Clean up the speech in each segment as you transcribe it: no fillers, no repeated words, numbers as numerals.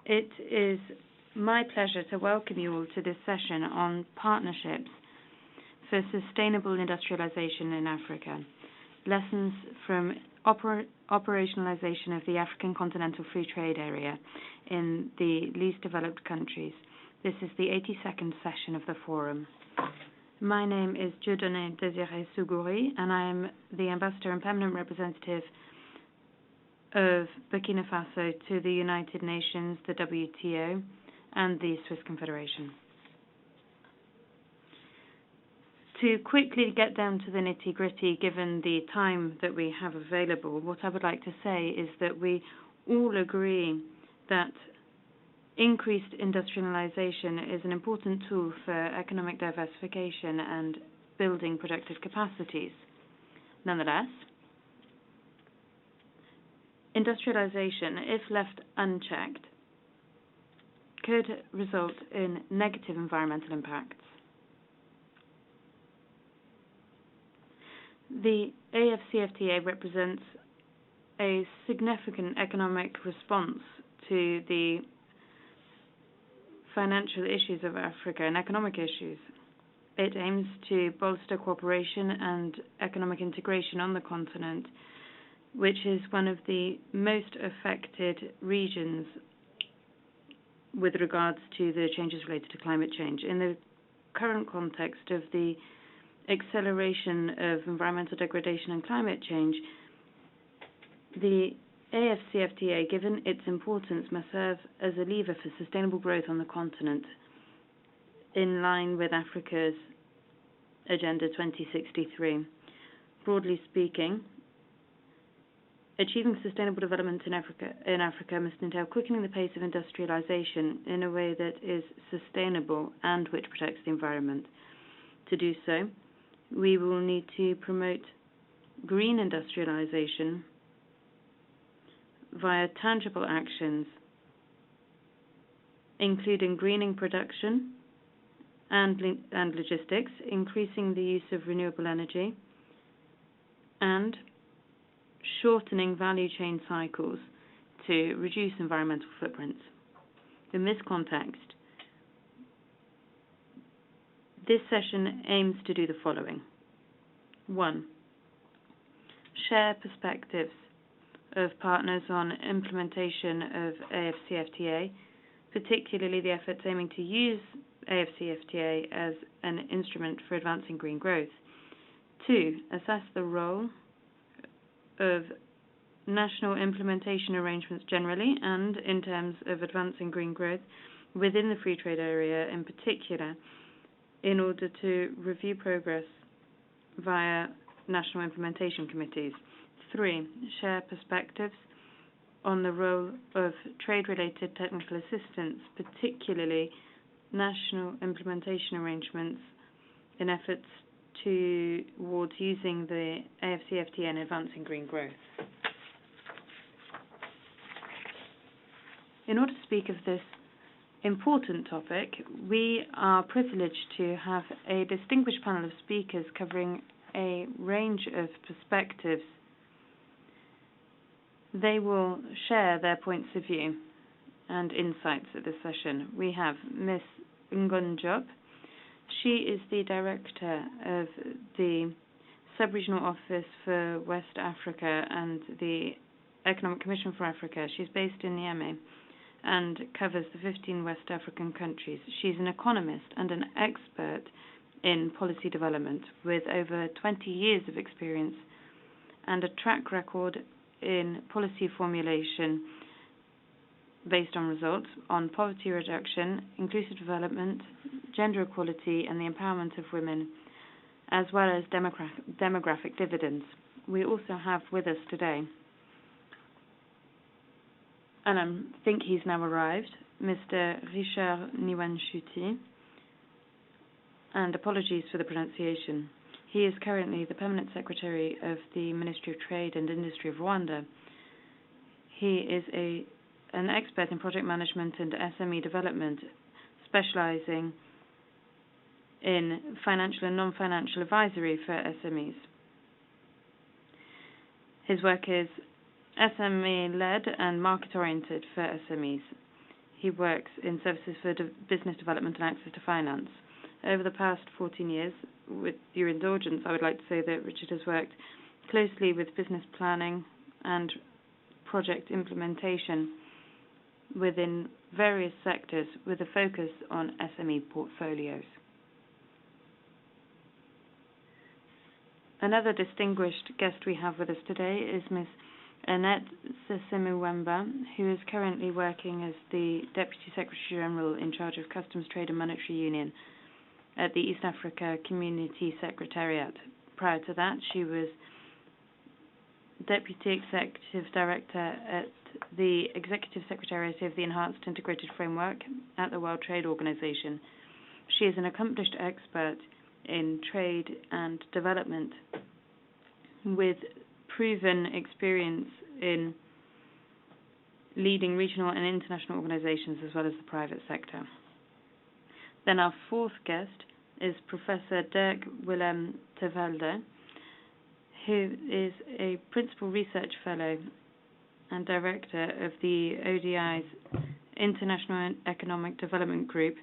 It is my pleasure to welcome you all to this session on partnerships for sustainable industrialization in Africa. Lessons from operationalization of the African Continental Free Trade Area in the least developed countries. This is the 82nd session of the forum. My name is Dieudonné Désiré Sougouri, and I am the Ambassador and Permanent Representative of Burkina Faso to the United Nations, the WTO, and the Swiss Confederation. To quickly get down to the nitty-gritty, given the time that we have available, what I would like to say is that we all agree that increased industrialization is an important tool for economic diversification and building productive capacities. Nonetheless, industrialization, if left unchecked, could result in negative environmental impacts. The AfCFTA represents a significant economic response to the financial issues of Africa and economic issues. It aims to bolster cooperation and economic integration on the continent, which is one of the most affected regions with regards to the changes related to climate change. In the current context of the acceleration of environmental degradation and climate change, the AfCFTA, given its importance, must serve as a lever for sustainable growth on the continent, in line with Africa's Agenda 2063. Broadly speaking, achieving sustainable development in Africa must entail quickening the pace of industrialization in a way that is sustainable and which protects the environment. To do so, we will need to promote green industrialization via tangible actions, including greening production and logistics, increasing the use of renewable energy, and shortening value chain cycles to reduce environmental footprints. In this context, this session aims to do the following. 1. Share perspectives of partners on implementation of AfCFTA, particularly the efforts aiming to use AfCFTA as an instrument for advancing green growth. 2. Assess the role of national implementation arrangements generally and in terms of advancing green growth within the free trade area in particular, in order to review progress via national implementation committees. 3. Share perspectives on the role of trade-related technical assistance, particularly national implementation arrangements in efforts towards using the AfCFTA and advancing green growth. In order to speak of this important topic, we are privileged to have a distinguished panel of speakers covering a range of perspectives. They will share their points of view and insights at this session. We have Ms. Ngon Diop. She is the director of the Sub-Regional Office for West Africa and the Economic Commission for Africa. She's based in Niamey and covers the 15 West African countries. She's an economist and an expert in policy development with over 20 years of experience and a track record in policy formulation based on results on poverty reduction, inclusive development, gender equality, and the empowerment of women, as well as demographic dividends. We also have with us today, and I think he's now arrived, Mr. Richard Niwanshuti, and apologies for the pronunciation. He is currently the Permanent Secretary of the Ministry of Trade and Industry of Rwanda. He is an expert in project management and SME development, specializing in financial and non-financial advisory for SMEs. His work is SME-led and market-oriented for SMEs. he works in services for business development and access to finance. Over the past 14 years, with your indulgence, I would like to say that Richard has worked closely with business planning and project implementation within various sectors with a focus on SME portfolios. Another distinguished guest we have with us today is Ms. Annette Sesimuwemba, who is currently working as the Deputy Secretary General in charge of Customs, Trade and Monetary Union at the East Africa Community Secretariat. Prior to that, she was Deputy Executive Director at the Executive Secretariat of the Enhanced Integrated Framework at the World Trade Organization. She is an accomplished expert in trade and development with proven experience in leading regional and international organizations as well as the private sector. Then our fourth guest is Professor Dirk Willem Tevelde, who is a Principal Research Fellow and Director of the ODI's International Economic Development Group,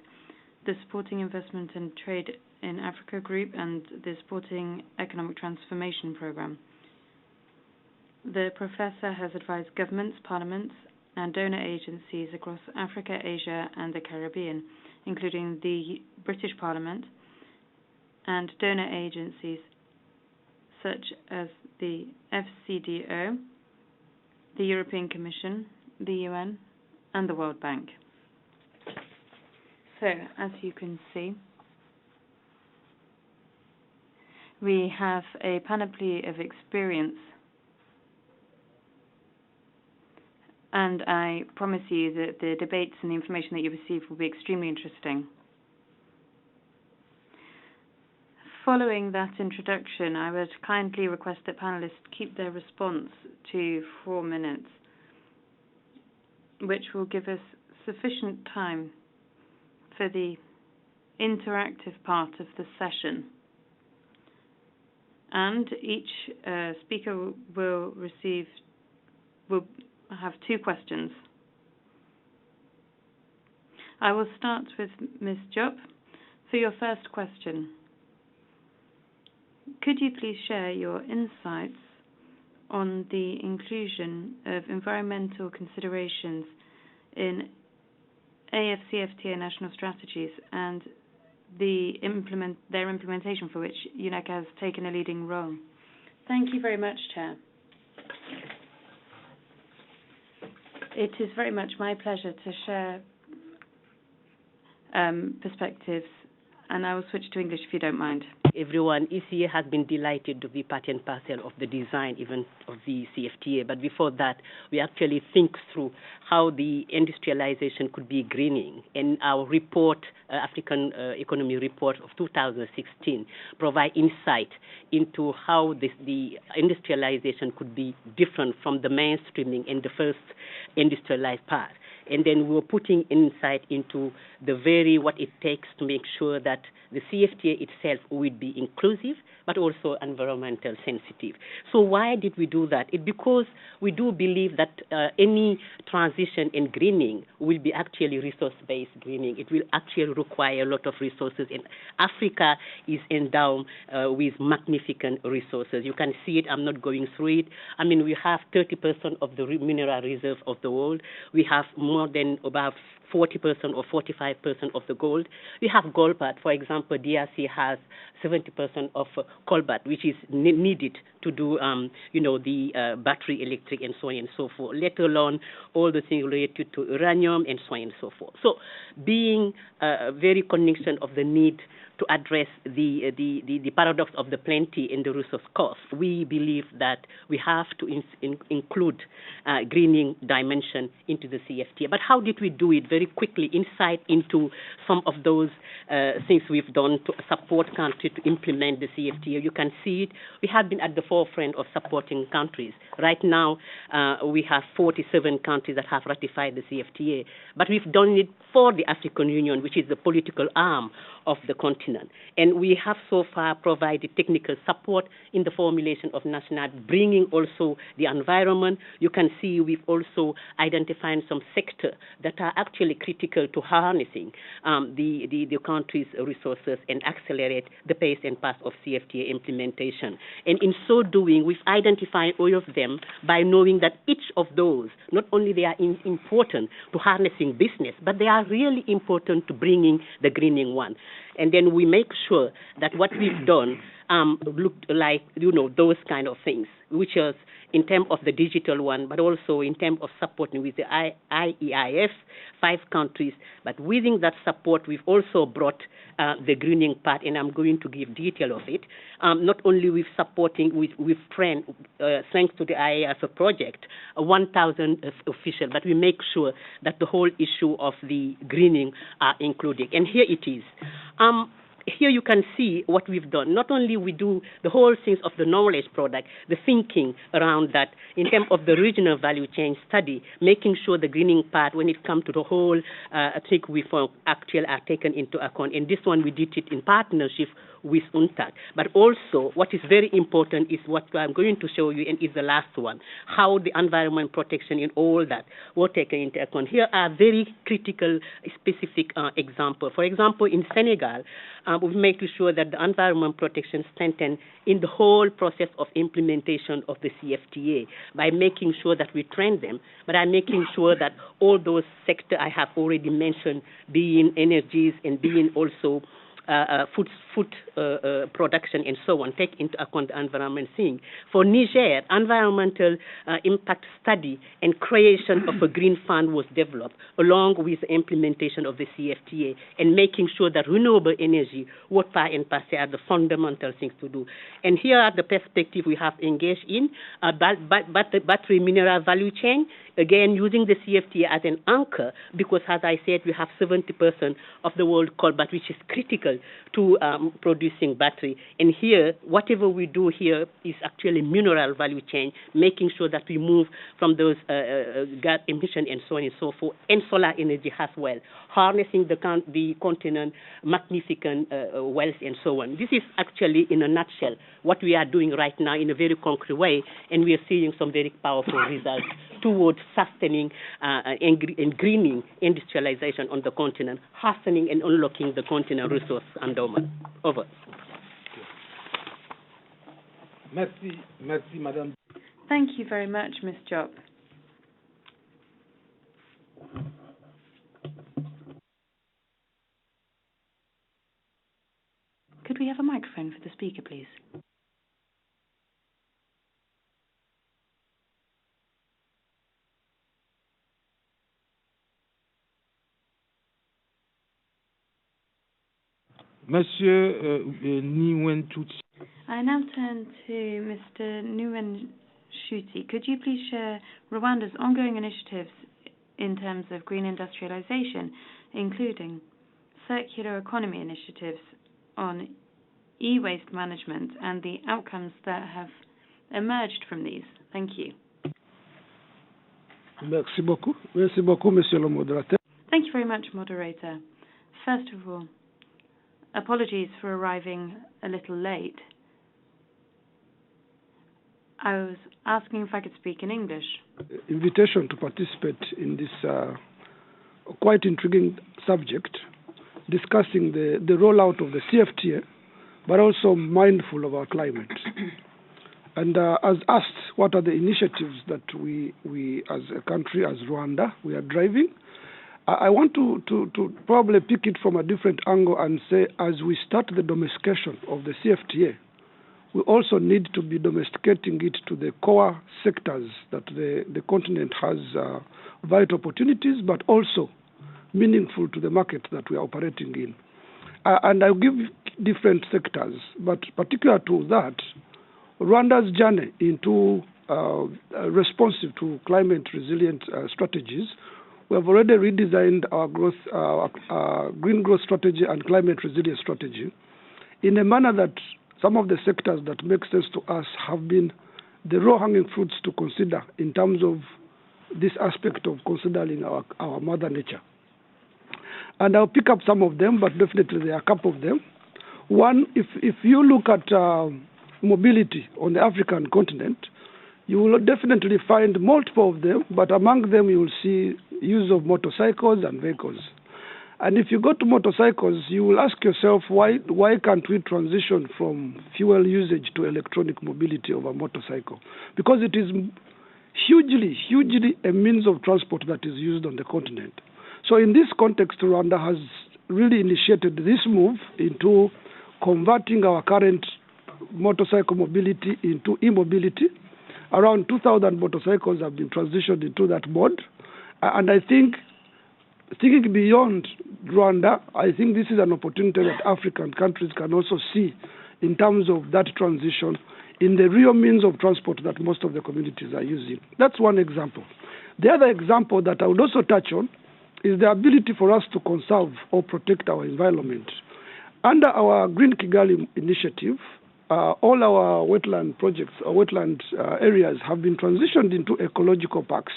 the Supporting Investment and Trade in Africa Group, and the Supporting Economic Transformation Program. The professor has advised governments, parliaments, and donor agencies across Africa, Asia, and the Caribbean, including the British Parliament and donor agencies such as the FCDO, the European Commission, the UN, and the World Bank. So, as you can see, we have a panoply of experience, and I promise you that the debates and the information that you receive will be extremely interesting. Following that introduction, I would kindly request that panelists keep their response to 4 minutes, which will give us sufficient time for the interactive part of the session. And each speaker will have 2 questions. I will start with Ms. Diop. For your first question, could you please share your insights on the inclusion of environmental considerations in AfCFTA national strategies and their implementation, for which UNECA has taken a leading role? Thank you very much, Chair. It is very much my pleasure to share perspectives, and I will switch to English if you don't mind. Everyone ECA has been delighted to be part and parcel of the design even of the CFTA. But before that, we actually think through how the industrialization could be greening. And our report, African Economy Report of 2016, provide insight into how the industrialization could be different from the mainstreaming in the first industrialized part. And then we're putting insight into what it takes to make sure that the CFTA itself would be inclusive, but also environmental sensitive. So why did we do that? It's because we do believe that any transition in greening will be actually resource-based greening. It will actually require a lot of resources, and Africa is endowed with magnificent resources. You can see it. I'm not going through it. I mean, we have 30% of the mineral reserve of the world. We have more than about 40% or 45% of the gold. We have gold, but for example, DRC has 70% of cobalt, which is needed to do, the battery electric and so on and so forth, let alone all the things related to uranium and so on and so forth. So being very cognizant of the need to address the paradox of the plenty and the resource cost, we believe that we have to include greening dimension into the CFTA. But how did we do it? Very quickly, insight into some of those things we've done to support countries to implement the CFTA. You can see it. We have been at the forefront of supporting countries. Right now, we have 47 countries that have ratified the CFTA, but we've done it for the African Union, which is the political arm of the continent. continent. And we have so far provided technical support in the formulation of national, bringing also the environment. You can see we've also identified some sectors that are actually critical to harnessing the country's resources and accelerate the pace and path of CFTA implementation. And in so doing, we've identified all of them by knowing that each of those, not only they are important to harnessing business, but they are really important to bringing the greening one. And then we make sure that what we've done looked like, those kind of things, which is in terms of the digital one, but also in terms of supporting with the IEIF, 5 countries. But within that support, we've also brought the greening part, and I'm going to give detail of it. Not only with supporting with friends, thanks to the IEIF project, 1,000 officials, but we make sure that the whole issue of the greening are included. And here it is. Here you can see what we've done. Not only we do the whole things of the knowledge product, the thinking around that in terms of the regional value chain study, making sure the greening part, when it comes to the whole thing we actually are taken into account. And this one we did it in partnership with UNTAC. But also what is very important is what I'm going to show you, and is the last one, how the environment protection and all that were taken into account. Here are very critical, specific examples. For example, in Senegal, we've made sure that the environment protection strengthened in the whole process of implementation of the CFTA by making sure that we train them, but I'm making sure that all those sectors I have already mentioned, being energies and being also food production and so on, take into account the environment thing. For Niger, environmental impact study and creation of a green fund was developed along with the implementation of the CFTA and making sure that renewable energy, water and passe are the fundamental things to do. And here are the perspective we have engaged in, battery mineral value chain, again using the CFTA as an anchor because, as I said, we have 70% of the world coal, but which is critical to producing battery. And here, whatever we do here is actually mineral value chain, making sure that we move from those gas emission and so on and so forth, and solar energy as well, harnessing the continent, magnificent wealth and so on. This is actually, in a nutshell, what we are doing right now in a very concrete way, and we are seeing some very powerful results towards sustaining and greening industrialization on the continent, hastening and unlocking the continent resource endowment. Over. Merci, Madame. Thank you very much, Ms. Job. Could we have a microphone for the speaker, please? Monsieur Niwentutsi. I now turn to Mr. Niwenshuti. Could you please share Rwanda's ongoing initiatives in terms of green industrialization, including circular economy initiatives on e-waste management and the outcomes that have emerged from these? Thank you. Merci beaucoup. Merci beaucoup, Monsieur le Modérateur. Thank you very much, Moderator. First of all, apologies for arriving a little late. I was asking if I could speak in English. Invitation to participate in this quite intriguing subject, discussing the rollout of the CFTA, but also mindful of our climate. And as asked, what are the initiatives that we as a country, as Rwanda, we are driving? I want to probably pick it from a different angle and say, as we start the domestication of the CFTA, we also need to be domesticating it to the core sectors that the continent has vital opportunities, but also meaningful to the market that we are operating in. And I'll give different sectors, but particular to that, Rwanda's journey into responsive to climate resilient strategies. We have already redesigned our green growth strategy and climate resilience strategy in a manner that some of the sectors that make sense to us have been the low-hanging fruits to consider in terms of this aspect of considering our mother nature. And I'll pick up some of them, but definitely there are a couple of them. One, if you look at mobility on the African continent, you will definitely find multiple of them, but among them you will see use of motorcycles and vehicles. And if you go to motorcycles, you will ask yourself, why can't we transition from fuel usage to electronic mobility of a motorcycle? Because it is hugely a means of transport that is used on the continent. So in this context, Rwanda has really initiated this move into converting our current motorcycle mobility into e-mobility. Around 2,000 motorcycles have been transitioned into that mode. And I think, thinking beyond Rwanda, I think this is an opportunity that African countries can also see in terms of that transition in the real means of transport that most of the communities are using. That's one example. The other example that I would also touch on is the ability for us to conserve or protect our environment. Under our Green Kigali initiative, all our wetland projects, wetland areas have been transitioned into ecological parks.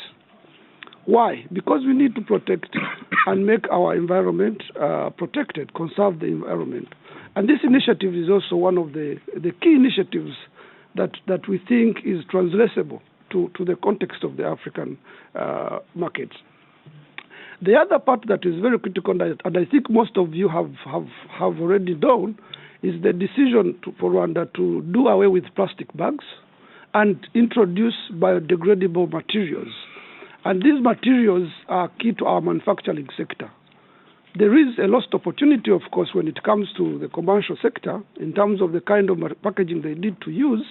Why? Because we need to protect and make our environment protected, conserve the environment. And this initiative is also one of the key initiatives that we think is translatable to the context of the African markets. The other part that is very critical, and I think most of you have already done, is the decision for Rwanda to do away with plastic bags and introduce biodegradable materials. And these materials are key to our manufacturing sector. There is a lost opportunity, of course, when it comes to the commercial sector in terms of the kind of packaging they need to use.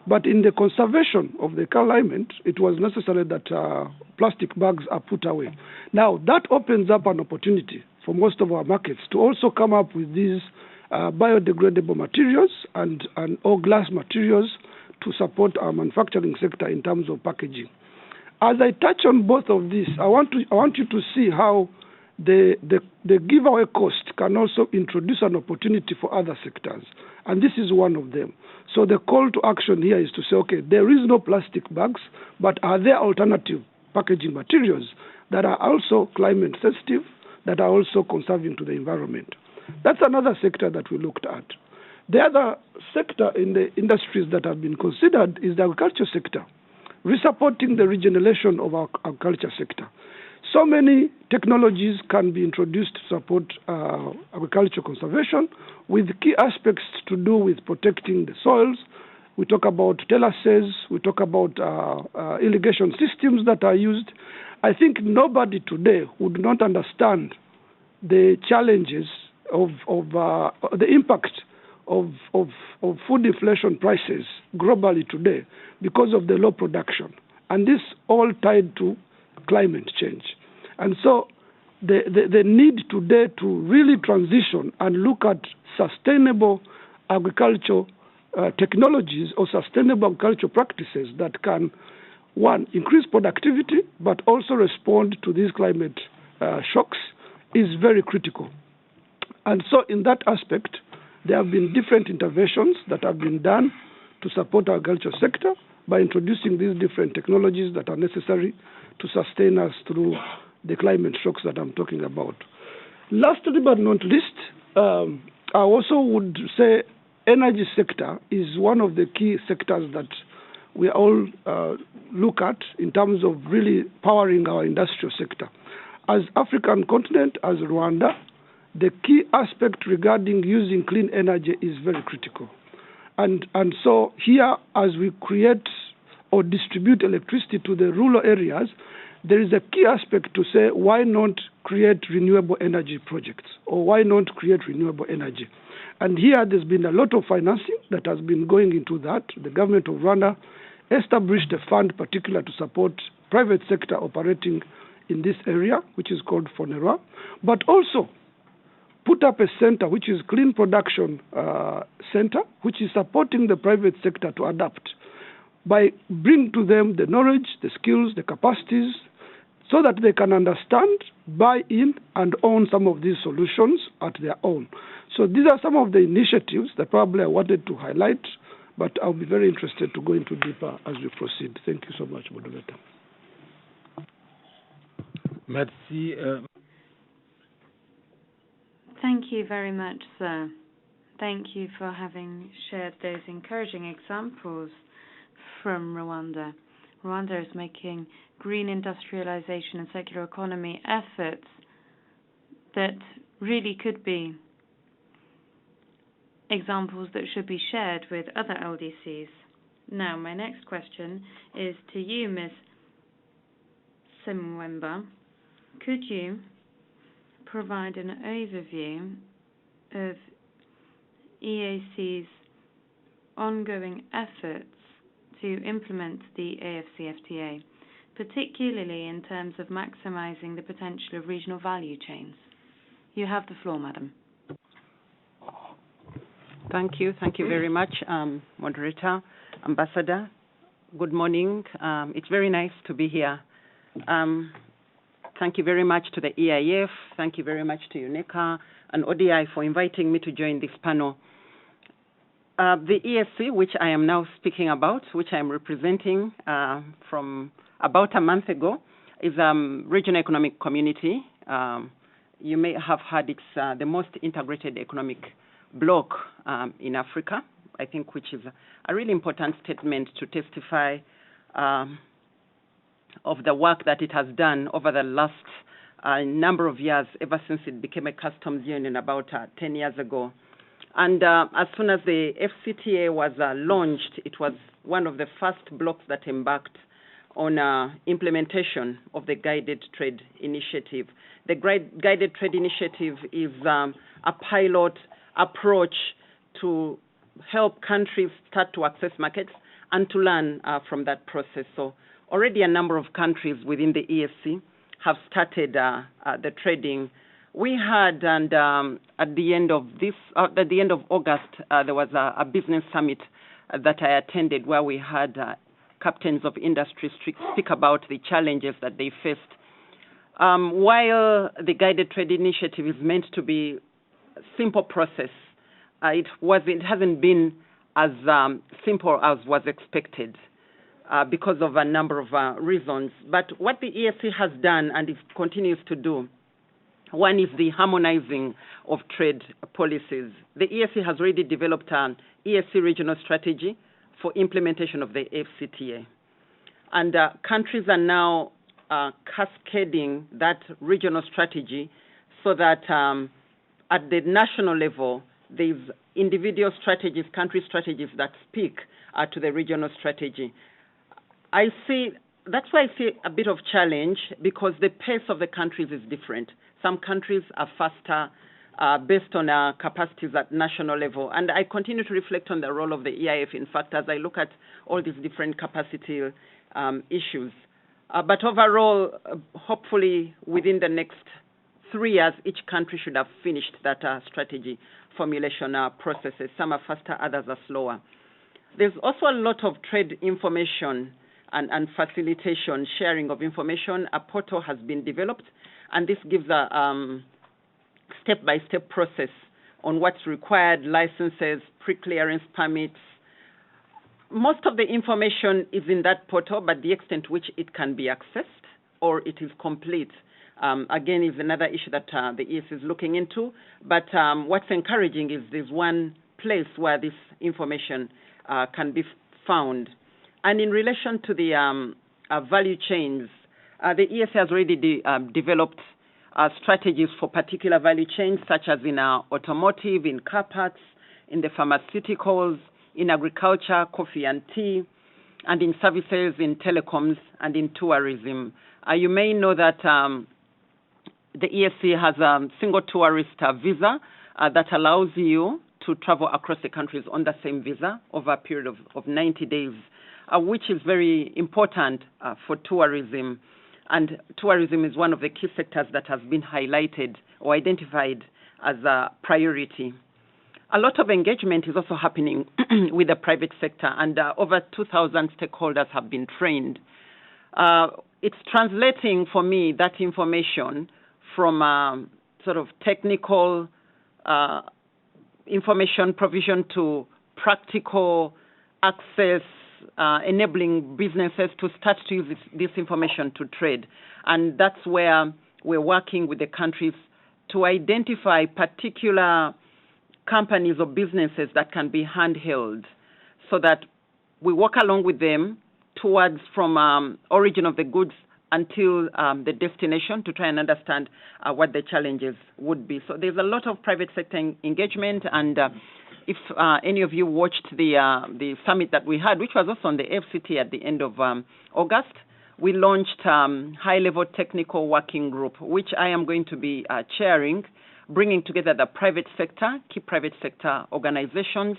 But in the conservation of the climate, it was necessary that plastic bags are put away. Now, that opens up an opportunity for most of our markets to also come up with these biodegradable materials and or glass materials to support our manufacturing sector in terms of packaging. As I touch on both of these, I want you to see how the giveaway cost can also introduce an opportunity for other sectors. And this is one of them. So the call to action here is to say, okay, there is no plastic bags, but are there alternative packaging materials that are also climate sensitive, that are also conserving to the environment? That's another sector that we looked at. The other sector in the industries that have been considered is the agriculture sector, resupporting the regeneration of our agriculture sector. So many technologies can be introduced to support agriculture conservation with key aspects to do with protecting the soils. We talk about terraces, we talk about irrigation systems that are used. I think nobody today would not understand the challenges of the impact of food inflation prices globally today because of the low production. And this all tied to climate change. And so the need today to really transition and look at sustainable agricultural technologies or sustainable agricultural practices that can, one, increase productivity, but also respond to these climate shocks is very critical. And so in that aspect, there have been different interventions that have been done to support our agriculture sector by introducing these different technologies that are necessary to sustain us through the climate shocks that I'm talking about. Lastly but not least, I also would say energy sector is one of the key sectors that we all look at in terms of really powering our industrial sector. As African continent, as Rwanda, the key aspect regarding using clean energy is very critical. And so here, as we create or distribute electricity to the rural areas, there is a key aspect to say, why not create renewable energy projects? Or why not create renewable energy? And here there's been a lot of financing that has been going into that. The government of Rwanda established a fund particular to support private sector operating in this area, which is called FONERA, but also put up a center, which is Clean Production Center, which is supporting the private sector to adapt by bringing to them the knowledge, the skills, the capacities, so that they can understand, buy in, and own some of these solutions at their own. So these are some of the initiatives that probably I wanted to highlight, but I'll be very interested to go into deeper as we proceed. Thank you so much, moderator. Merci. Thank you very much, sir. Thank you for having shared those encouraging examples from Rwanda. Rwanda is making green industrialization and circular economy efforts that really could be examples that should be shared with other LDCs. Now, my next question is to you, Ms. Simwemba. Could you provide an overview of EAC's ongoing efforts to implement the AfCFTA, particularly in terms of maximizing the potential of regional value chains? You have the floor, madam. Thank you. Thank you very much, moderator, ambassador. Good morning. It's very nice to be here. Thank you very much to the EIF. Thank you very much to UNECA and ODI for inviting me to join this panel. The ESC, which I am now speaking about, which I am representing from about a month ago, is a regional economic community. You may have heard it's the most integrated economic bloc in Africa, I think, which is a really important statement to testify of the work that it has done over the last number of years, ever since it became a customs union about 10 years ago. And as soon as the FCTA was launched, it was one of the first blocks that embarked on implementation of the Guided Trade Initiative. The Guided Trade Initiative is a pilot approach to help countries start to access markets and to learn from that process. So already a number of countries within the ESC have started the trading. We had, and at the end of August, there was a business summit that I attended where we had captains of industry speak about the challenges that they faced. While the Guided Trade Initiative is meant to be a simple process, it hasn't been as simple as was expected because of a number of reasons. But what the ESC has done and it continues to do, one is the harmonizing of trade policies. The ESC has already developed an ESC regional strategy for implementation of the FCTA. And countries are now cascading that regional strategy so that at the national level, there's individual strategies, country strategies that speak to the regional strategy. That's why I see a bit of challenge because the pace of the countries is different. Some countries are faster based on capacities at national level. And I continue to reflect on the role of the EIF, in fact, as I look at all these different capacity issues. But overall, hopefully within the next 3 years, each country should have finished that strategy formulation processes. Some are faster, others are slower. There's also a lot of trade information and facilitation, sharing of information. A portal has been developed, and this gives a step-by-step process on what's required, licenses, pre-clearance permits. Most of the information is in that portal, but the extent to which it can be accessed or it is complete, again, is another issue that the ES is looking into. But what's encouraging is there's one place where this information can be found. And in relation to the value chains, the ES has already developed strategies for particular value chains, such as in automotive, in car parts, in the pharmaceuticals, in agriculture, coffee and tea, and in services, in telecoms, and in tourism. You may know that the ESC has a single tourist visa that allows you to travel across the countries on the same visa over a period of 90 days, which is very important for tourism. And tourism is one of the key sectors that has been highlighted or identified as a priority. A lot of engagement is also happening with the private sector, and over 2,000 stakeholders have been trained. It's translating for me that information from sort of technical information provision to practical access, enabling businesses to start to use this information to trade. And that's where we're working with the countries to identify particular companies or businesses that can be handheld so that we walk along with them towards from origin of the goods until the destination to try and understand what the challenges would be. So there's a lot of private sector engagement, and if any of you watched the summit that we had, which was also on the AfCFTA at the end of August, we launched high-level technical working group, which I am going to be chairing, bringing together the private sector, key private sector organizations,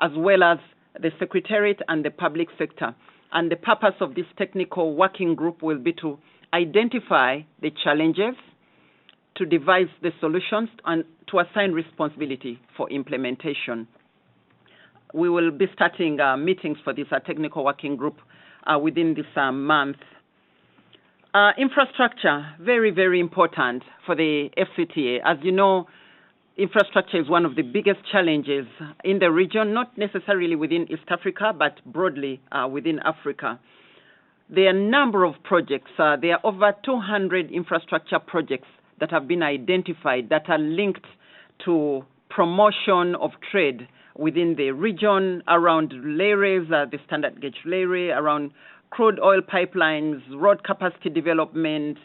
as well as the Secretariat and the public sector. And the purpose of this technical working group will be to identify the challenges, to devise the solutions, and to assign responsibility for implementation. We will be starting meetings for this technical working group within this month. Infrastructure, very, very important for the AfCFTA. As you know, infrastructure is one of the biggest challenges in the region, not necessarily within East Africa, but broadly within Africa. There are a number of projects. There are over 200 infrastructure projects that have been identified that are linked to promotion of trade within the region around leyways, the standard gauge layway, around crude oil pipelines, road capacity development,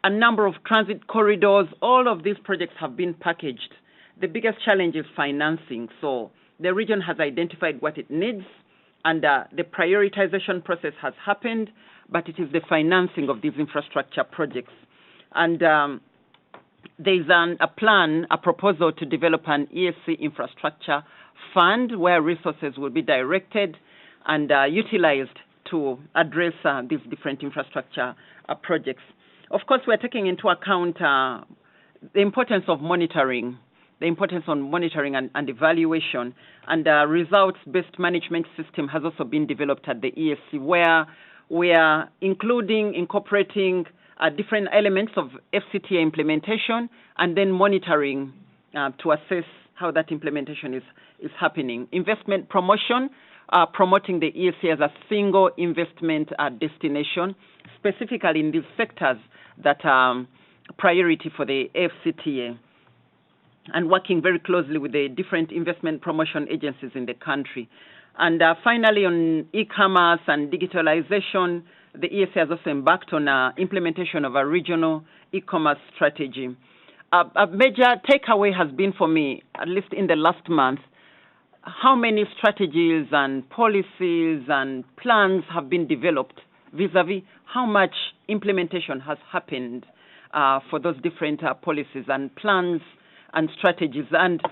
a number of transit corridors. All of these projects have been packaged. The biggest challenge is financing. So the region has identified what it needs, and the prioritization process has happened, but it is the financing of these infrastructure projects. And there's a proposal to develop an ESC infrastructure fund where resources will be directed and utilized to address these different infrastructure projects. Of course, we're taking into account the importance of monitoring, and evaluation, and a results-based management system has also been developed at the ESC, where we are incorporating different elements of AfCFTA implementation and then monitoring to assess how that implementation is happening. Investment promotion, promoting the ESC as a single investment destination, specifically in these sectors that are priority for the AfCFTA, and working very closely with the different investment promotion agencies in the country. And finally, on e-commerce and digitalization, the ESA has also embarked on implementation of a regional e-commerce strategy. A major takeaway has been for me, at least in the last month, how many strategies and policies and plans have been developed vis-a-vis how much implementation has happened for those different policies and plans and strategies. And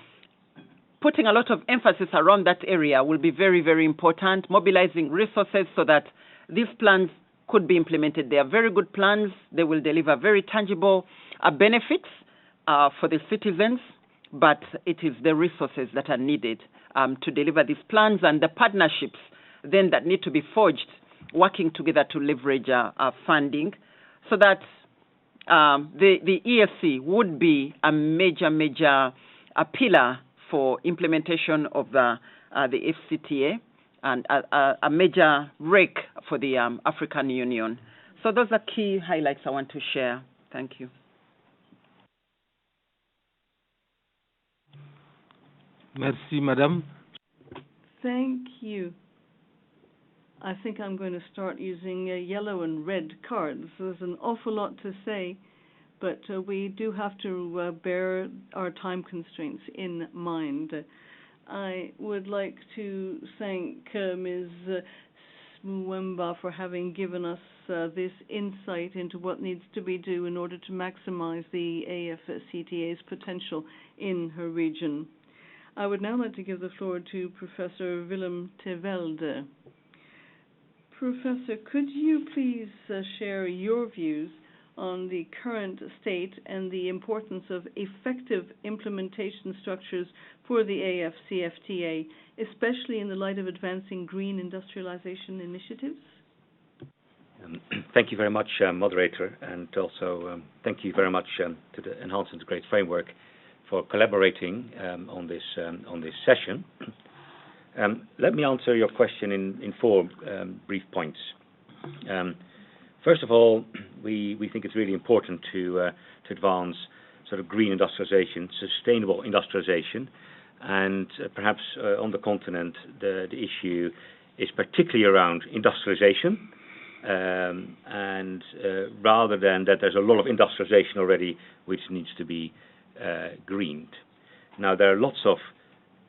putting a lot of emphasis around that area will be very, very important, mobilizing resources so that these plans could be implemented. They are very good plans. They will deliver very tangible benefits for the citizens, but it is the resources that are needed to deliver these plans, and the partnerships then that need to be forged, working together to leverage funding, so that the ESC would be a major pillar for implementation of the AfCFTA, and a major rake for the African Union. So those are key highlights I want to share. Thank you. Merci, Madame. Thank you. I think I'm going to start using yellow and red cards. There's an awful lot to say, but we do have to bear our time constraints in mind. I would like to thank Ms. Mwemba for having given us this insight into what needs to be done in order to maximize the AfCFTA's potential in her region. I would now like to give the floor to Professor Willem Tevelde. Professor, could you please share your views on the current state and the importance of effective implementation structures for the AfCFTA, especially in the light of advancing green industrialization initiatives? Thank you very much, moderator, and also thank you very much to the Enhanced Integrated Framework for collaborating on this session. Let me answer your question in four brief points. First of all, we think it's really important to advance sort of green industrialization, sustainable industrialization, and perhaps on the continent the issue is particularly around industrialization, and rather than that there's a lot of industrialization already which needs to be greened. Now there are lots of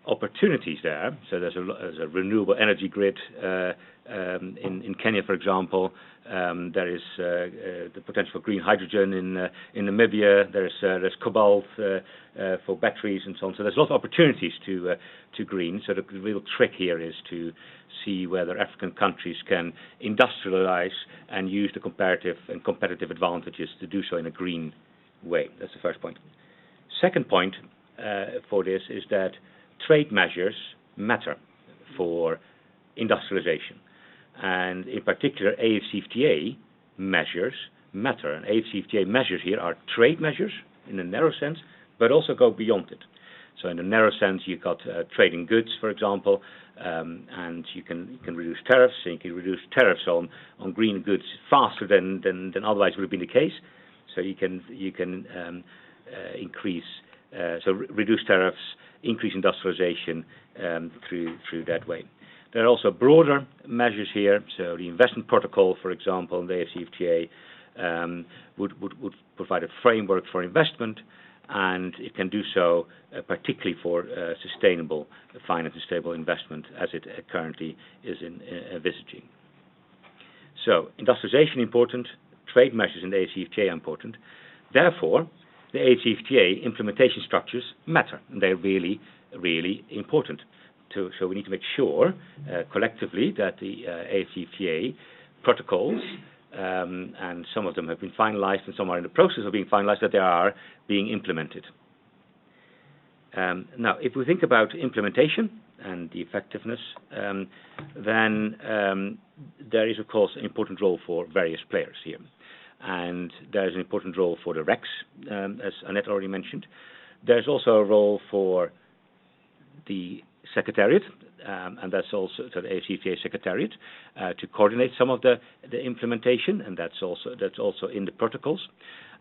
opportunities there. So there's a renewable energy grid in Kenya, for example. There is the potential for green hydrogen in Namibia. There's cobalt for batteries and so on. So there's a lot of opportunities to green. So the real trick here is to see whether African countries can industrialize and use the competitive advantages to do so in a green way. That's the first point. Second point for this is that trade measures matter for industrialization, and in particular AfCFTA measures matter. And AfCFTA measures here are trade measures in a narrow sense, but also go beyond it. So in a narrow sense, you've got trading goods, for example, and you can reduce tariffs, and you can reduce tariffs on green goods faster than otherwise would have been the case. So you can increase, reduce tariffs, increase industrialization through that way. There are also broader measures here. So the investment protocol, for example, in the AfCFTA would provide a framework for investment, and it can do so particularly for sustainable finance and stable investment, as it currently is envisaging. So industrialization important, trade measures in the AfCFTA are important. Therefore, the AfCFTA implementation structures matter, and they're really, really important. So we need to make sure collectively that the AfCFTA protocols, and some of them have been finalized and some are in the process of being finalized, that they are being implemented. Now, if we think about implementation and the effectiveness, then there is, of course, an important role for various players here. And there's an important role for the RECs, as Annette already mentioned. There's also a role for the Secretariat, and that's also the AfCFTA Secretariat, to coordinate some of the implementation, and that's also in the protocols.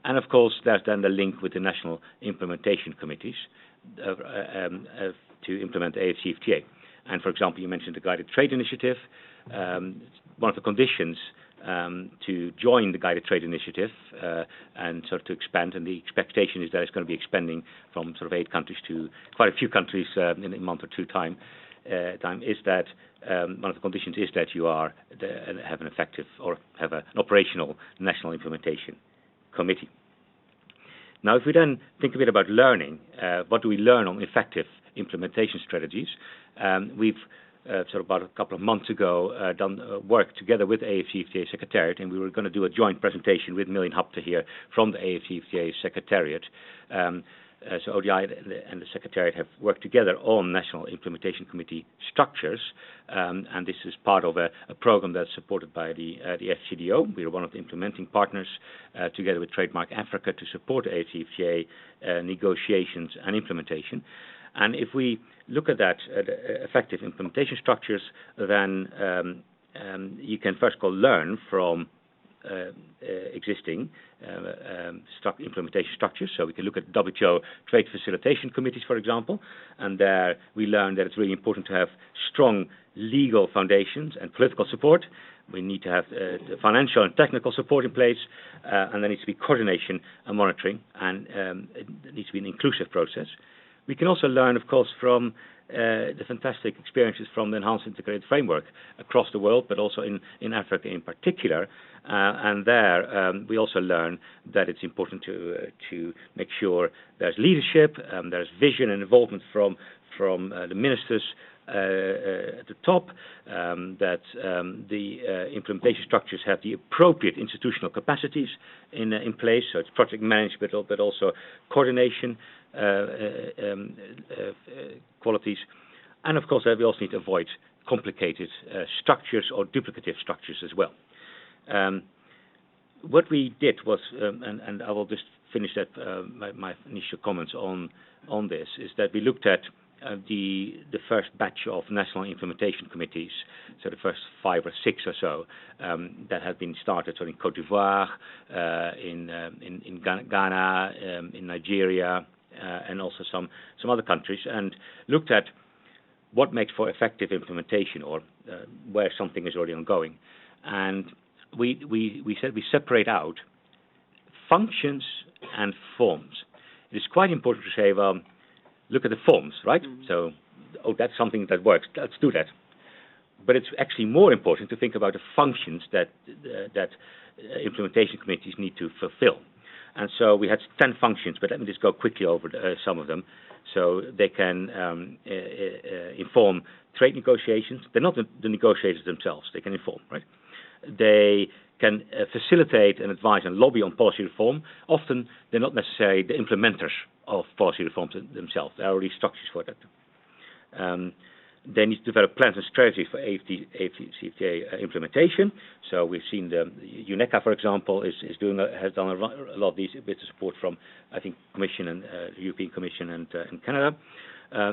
And of course, there's then the link with the national implementation committees to implement the AfCFTA. And for example, you mentioned the Guided Trade Initiative. One of the conditions to join the Guided Trade Initiative and sort of to expand, and the expectation is that it's going to be expanding from sort of 8 countries to quite a few countries in a month or two time, is that one of the conditions is that you have an effective or have an operational national implementation committee. Now, if we then think a bit about learning, what do we learn on effective implementation strategies? We've sort of about a couple of months ago done work together with AfCFTA Secretariat, and we were going to do a joint presentation with Million Hapte here from the AfCFTA Secretariat. So ODI and the Secretariat have worked together on National Implementation Committee structures, and this is part of a program that's supported by the FCDO. We are one of the implementing partners together with Trademark Africa to support AfCFTA negotiations and implementation. And if we look at that, effective implementation structures, then you can first of all learn from existing implementation structures. So we can look at WTO trade facilitation committees, for example, and there we learn that it's really important to have strong legal foundations and political support. We need to have the financial and technical support in place, and there needs to be coordination and monitoring, and it needs to be an inclusive process. We can also learn, of course, from the fantastic experiences from the Enhanced Integrated Framework across the world, but also in Africa in particular. And there we also learn that it's important to make sure there's leadership, there's vision and involvement from the ministers at the top, that the implementation structures have the appropriate institutional capacities in place. So it's project management, but also coordination qualities. And of course, we also need to avoid complicated structures or duplicative structures as well. What we did was, and I will just finish that my initial comments on this, is that we looked at the first batch of national implementation committees, so the first 5 or 6 or so that had been started, so in Cote d'Ivoire, in Ghana, in Nigeria, and also some other countries, and looked at what makes for effective implementation, or where something is already ongoing. And we said we separate out functions and forms. It is quite important to say, well, look at the forms, right? So, that's something that works. Let's do that. But it's actually more important to think about the functions that implementation committees need to fulfill. And so we had 10 functions, but let me just go quickly over some of them. So they can inform trade negotiations. They're not the negotiators themselves. They can inform, right? They can facilitate and advise and lobby on policy reform. Often they're not necessarily the implementers of policy reforms themselves. There are already structures for that. They need to develop plans and strategies for AfCFTA implementation. So we've seen the UNECA, for example, has done a lot of these with the support from, I think, Commission and the European Commission and Canada.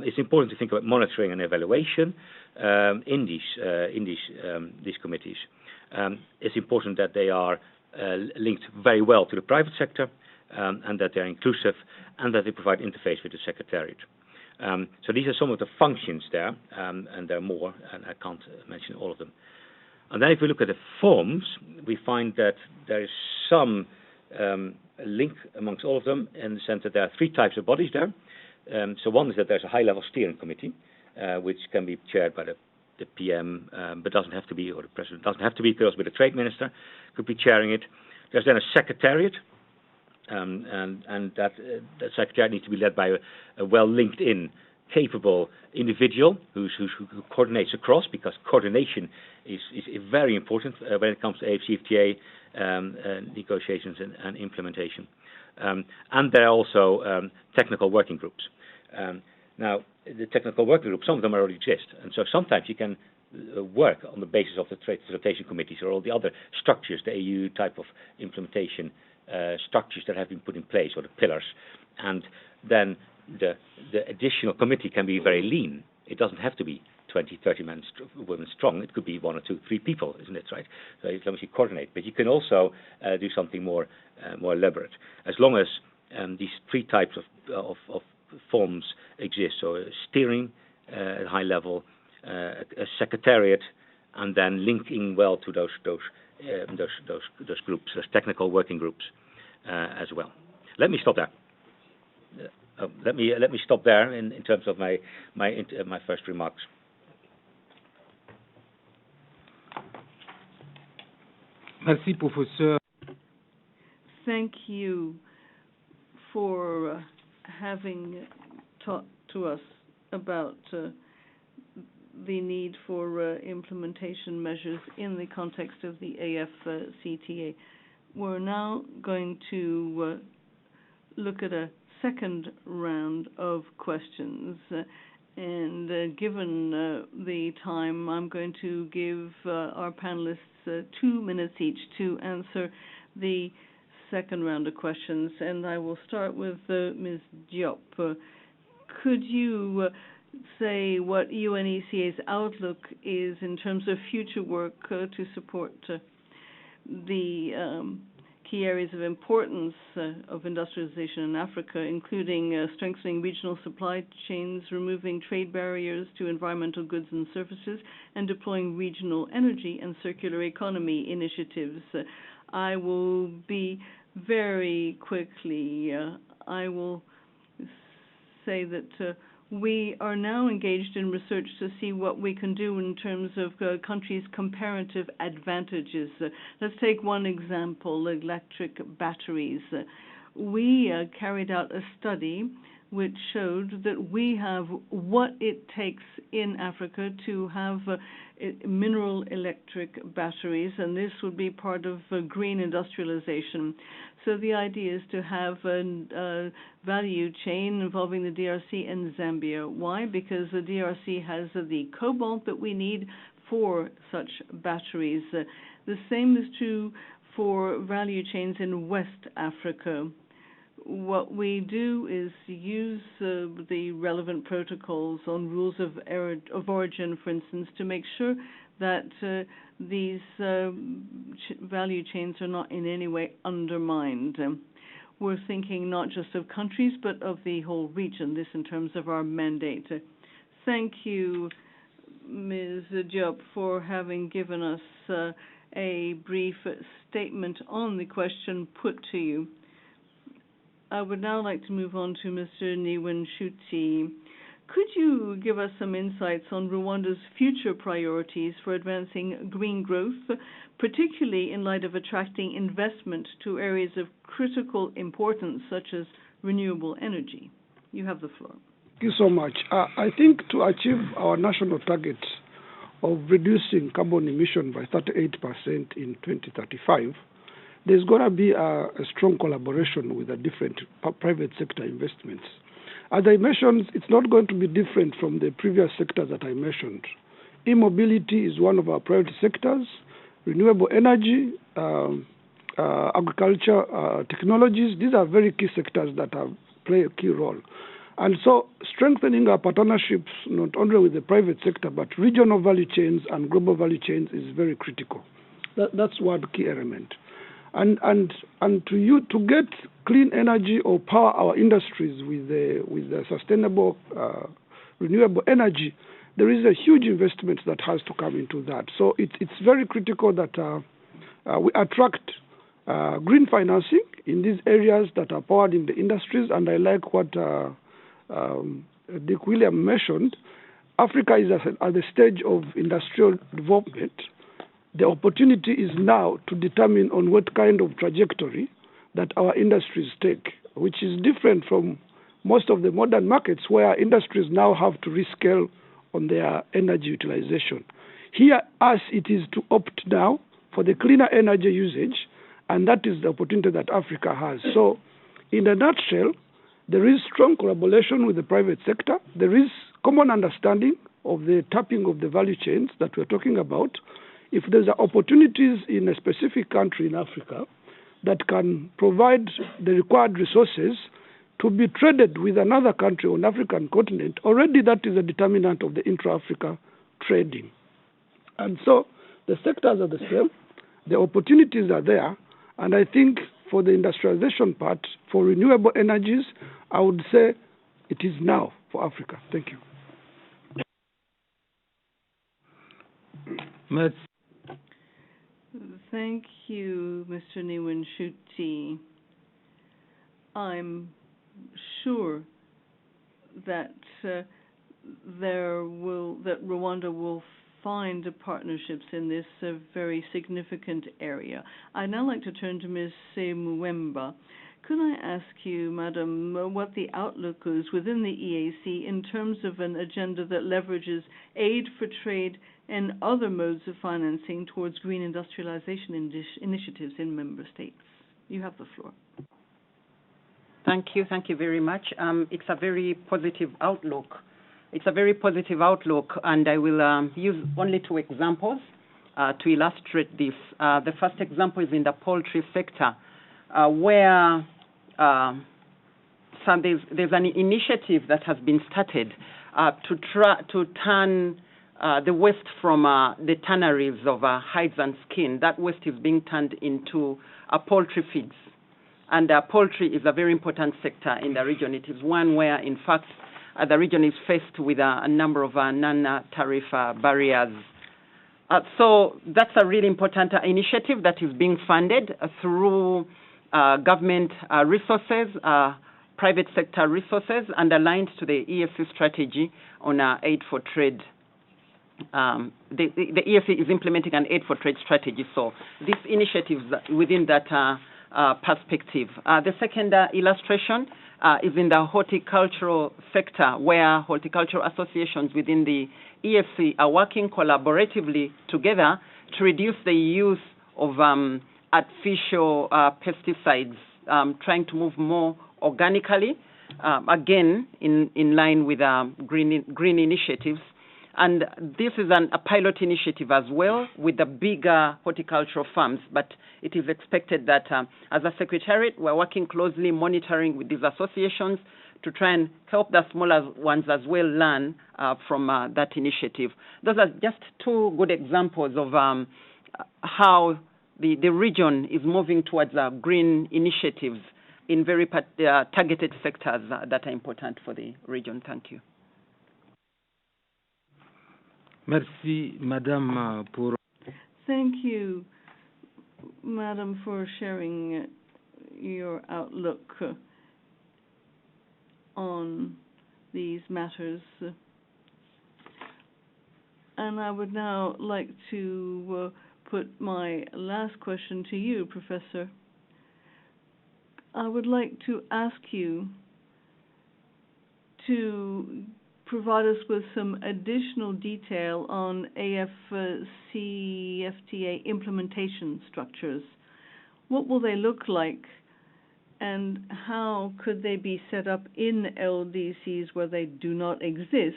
It's important to think about monitoring and evaluation in these committees. It's important that they are linked very well to the private sector, and that they're inclusive, and that they provide interface with the Secretariat. So these are some of the functions there, and there are more, and I can't mention all of them. And then if we look at the forms, we find that there is some link amongst all of them, in the sense that there are 3 types of bodies there. So one is that there's a high-level steering committee, which can be chaired by the PM, but doesn't have to be, or the President doesn't have to be, because with the Trade Minister could be chairing it. There's then a Secretariat, and that Secretariat needs to be led by a well-linked in, capable individual who coordinates across, because coordination is very important when it comes to AfCFTA negotiations and implementation. And there are also technical working groups. Now, the technical working groups, some of them already exist, and so sometimes you can work on the basis of the trade facilitation committees or all the other structures, the EU type of implementation structures that have been put in place, or the pillars, and then the additional committee can be very lean. It doesn't have to be 20, 30 women strong. It could be 1 or 2, 3 people, isn't it, right? So as long as you coordinate. But you can also do something more elaborate, as long as these 3 types of forms exist. So steering at a high level, a secretariat, and then linking well to those groups, those technical working groups as well. Let me stop there. Let me stop there in terms of my first remarks. Merci, Professeur. Thank you for having talked to us about the need for implementation measures in the context of the AfCFTA. We're now going to look at a second round of questions, and given the time, I'm going to give our panelists 2 minutes each to answer the second round of questions, and I will start with Ms. Diop. Could you say what UNECA's outlook is in terms of future work to support the key areas of importance of industrialization in Africa, including strengthening regional supply chains, removing trade barriers to environmental goods and services, and deploying regional energy and circular economy initiatives? I will be very quickly. I will say that we are now engaged in research to see what we can do in terms of countries' comparative advantages. Let's take one example, electric batteries. We carried out a study which showed that we have what it takes in Africa to have mineral electric batteries, and this would be part of green industrialization. So the idea is to have a value chain involving the DRC and Zambia. Why? Because the DRC has the cobalt that we need for such batteries. The same is true for value chains in West Africa. What we do is use the relevant protocols on rules of origin, for instance, to make sure that these value chains are not in any way undermined. we're thinking not just of countries, but of the whole region, this in terms of our mandate. Thank you, Ms. Diop, for having given us a brief statement on the question put to you. I would now like to move on to Mr. Niwenshuti. Could you give us some insights on Rwanda's future priorities for advancing green growth, particularly in light of attracting investment to areas of critical importance such as renewable energy? You have the floor. Thank you so much. I think to achieve our national target of reducing carbon emission by 38% in 2035, there's going to be a strong collaboration with the different private sector investments. As I mentioned, it's not going to be different from the previous sectors that I mentioned. E-mobility is one of our priority sectors, renewable energy, agriculture, technologies. These are very key sectors that play a key role. And so strengthening our partnerships, not only with the private sector, but regional value chains and global value chains is very critical. That's one key element. And to get clean energy or power our industries with the sustainable renewable energy, there is a huge investment that has to come into that. So it's very critical that we attract green financing in these areas that are powered in the industries. And I like what Dick William mentioned. Africa is at the stage of industrial development. The opportunity is now to determine on what kind of trajectory that our industries take, which is different from most of the modern markets where industries now have to rescale on their energy utilization. Here, it is to opt now for the cleaner energy usage, and that is the opportunity that Africa has. So, in a nutshell, there is strong collaboration with the private sector. There is common understanding of the tapping of the value chains that we're talking about. If there's opportunities in a specific country in Africa that can provide the required resources to be traded with another country on the African continent, already that is a determinant of the intra-Africa trading. And so the sectors are the same, the opportunities are there, and I think for the industrialization part, for renewable energies, I would say it is now for Africa. Thank you. Thank you, Mr. Niwenshuti. I'm sure that Rwanda will find partnerships in this very significant area. I'd now like to turn to Ms. Muwemba. Could I ask you, Madam, what the outlook is within the EAC in terms of an agenda that leverages aid for trade and other modes of financing towards green industrialization initiatives in member states? You have the floor. Thank you very much. It's a very positive outlook. And I will use only two examples to illustrate this. The first example is in the poultry sector, where there's an initiative that has been started to turn the waste from the tanneries of hides and skin. That waste is being turned into poultry feeds. And poultry is a very important sector in the region. It is one where, in fact, the region is faced with a number of non-tariff barriers. So that's a really important initiative that is being funded through government resources, private sector resources, and aligned to the EAC strategy on aid for trade. The EAC is implementing an aid for trade strategy. So this initiative is within that perspective. The second illustration is in the horticultural sector, where horticultural associations within the EAC are working collaboratively together to reduce the use of artificial pesticides, trying to move more organically, again, in line with green initiatives. And this is a pilot initiative as well with the bigger horticultural farms, but it is expected that as a secretariat, we're working closely monitoring with these associations to try and help the smaller ones as well learn from that initiative. Those are just two good examples of how the region is moving towards green initiatives in very targeted sectors that are important for the region. Thank you. Merci, Madame, pour... Thank you, Madam, for sharing your outlook on these matters. And I would now like to put my last question to you, Professor. I would like to ask you to provide us with some additional detail on AfCFTA implementation structures. What will they look like, and how could they be set up in LDCs where they do not exist?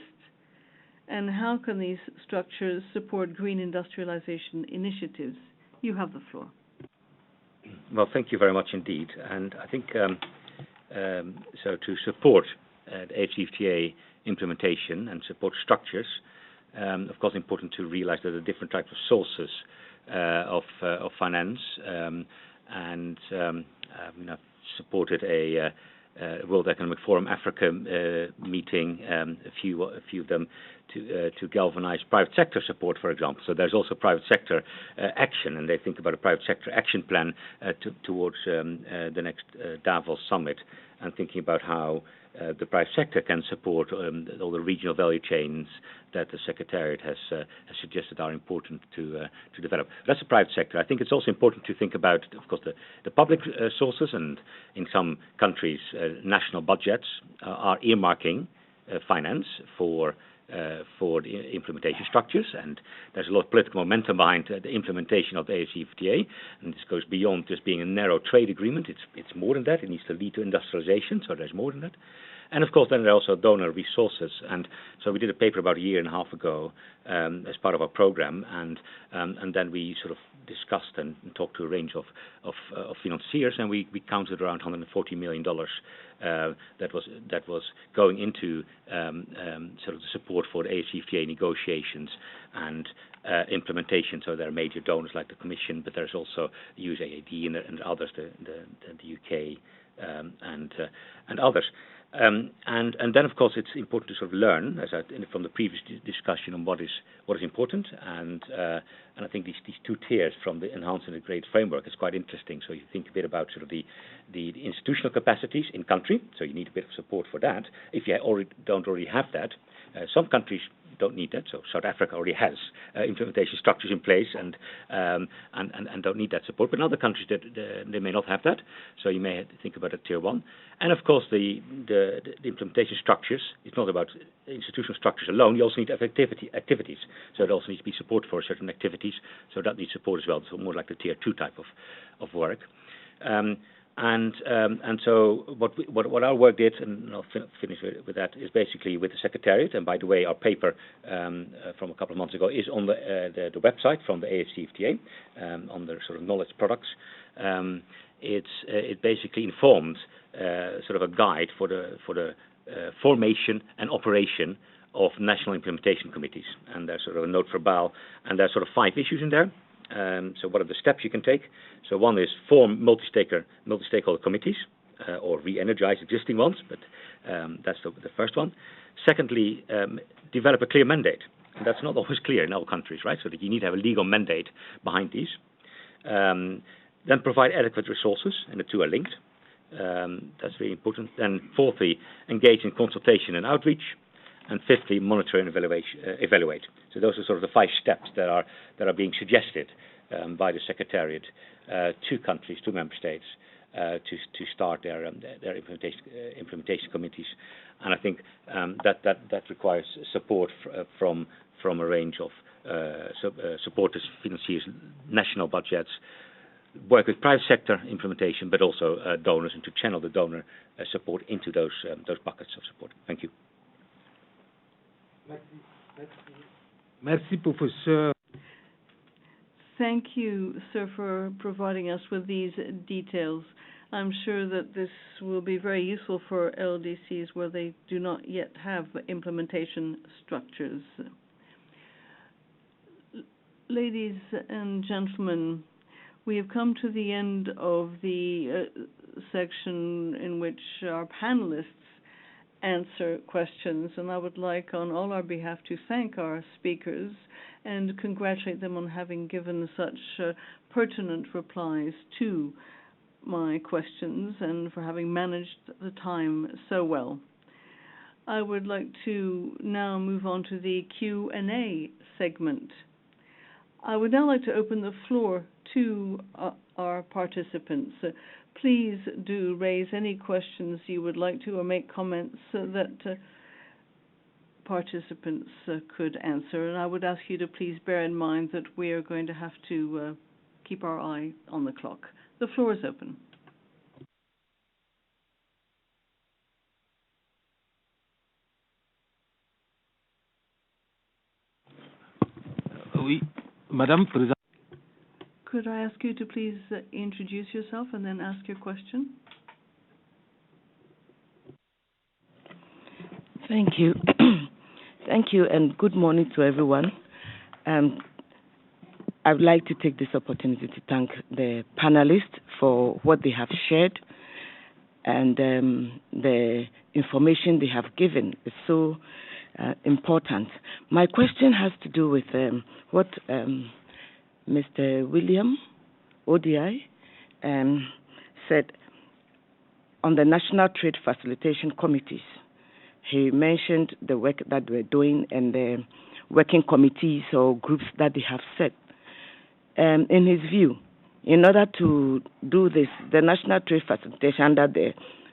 And how can these structures support green industrialization initiatives? You have the floor. Well, thank you very much indeed. And I think so to support the AfCFTA implementation and support structures, of course, important to realize that there are different types of sources of finance, and I've supported a World Economic Forum Africa meeting, a few of them, to galvanize private sector support, for example. So there's also private sector action, and they think about a private sector action plan towards the next Davos summit, and thinking about how the private sector can support all the regional value chains that the Secretariat has suggested are important to develop. That's the private sector. I think it's also important to think about, of course, the public sources, and in some countries, national budgets are earmarking finance for the implementation structures, and there's a lot of political momentum behind the implementation of the AfCFTA, and this goes beyond just being a narrow trade agreement. It's more than that. It needs to lead to industrialization, so there's more than that. And of course, then there are also donor resources, and so we did a paper about a year and a half ago as part of our program, and then we sort of discussed and talked to a range of financiers, and we counted around $140 million that was going into sort of the support for the AfCFTA negotiations and implementation. So there are major donors like the Commission, but there's also the USAID and others, the UK and others. And then, of course, it's important to sort of learn, from the previous discussion, on what is important, and I think these two tiers from the Enhanced and Integrated Framework is quite interesting. So you think a bit about sort of the institutional capacities in country, so you need a bit of support for that. If you don't already have that, some countries don't need that. So South Africa already has implementation structures in place and don't need that support. But in other countries that they may not have that. So you may have to think about a tier one. And of course, the implementation structures. It's not about institutional structures alone. You also need activities. So it also needs to be support for certain activities. So that needs support as well. So more like the tier two type of work. And so what our work did, and I'll finish with that, is basically with the Secretariat. And by the way, our paper from a couple of months ago is on the website from the AfCFTA on the sort of knowledge products. It basically informs sort of a guide for the formation and operation of national implementation committees. And there's sort of a note for BAL, and there's sort of 5 issues in there. So what are the steps you can take? So one is form multi-stakeholder committees or re-energize existing ones, but that's the first one. Secondly, develop a clear mandate. And that's not always clear in all countries, right? So that you need to have a legal mandate behind these. Then provide adequate resources, and the two are linked. That's very important. Then fourthly, engage in consultation and outreach. And fifthly, monitor and evaluate. So those are sort of the 5 steps that are being suggested by the Secretariat to countries, to member states, to start their implementation committees. And I think that requires support from a range of supporters, financiers, national budgets, work with private sector implementation, but also donors, and to channel the donor support into those buckets of support. Thank you. Merci, Professeur. Thank you, sir, for providing us with these details. I'm sure that this will be very useful for LDCs where they do not yet have implementation structures. Ladies and gentlemen, we have come to the end of the section in which our panelists answer questions, and I would like on all our behalf to thank our speakers and congratulate them on having given such pertinent replies to my questions and for having managed the time so well. I would like to now move on to the Q&A segment. I would now like to open the floor to our participants. Please do raise any questions you would like to or make comments that participants could answer. And I would ask you to please bear in mind that we are going to have to keep our eye on the clock. The floor is open. Oui, Madame Présidente. Could I ask you to please introduce yourself and then ask your question? Thank you. Thank you, and good morning to everyone. I would like to take this opportunity to thank the panelists for what they have shared, and the information they have given is so important. My question has to do with what Mr. William ODI said on the National Trade Facilitation Committees. He mentioned the work that we're doing and the working committees or groups that they have set. In his view, in order to do this, the National Trade Facilitation under the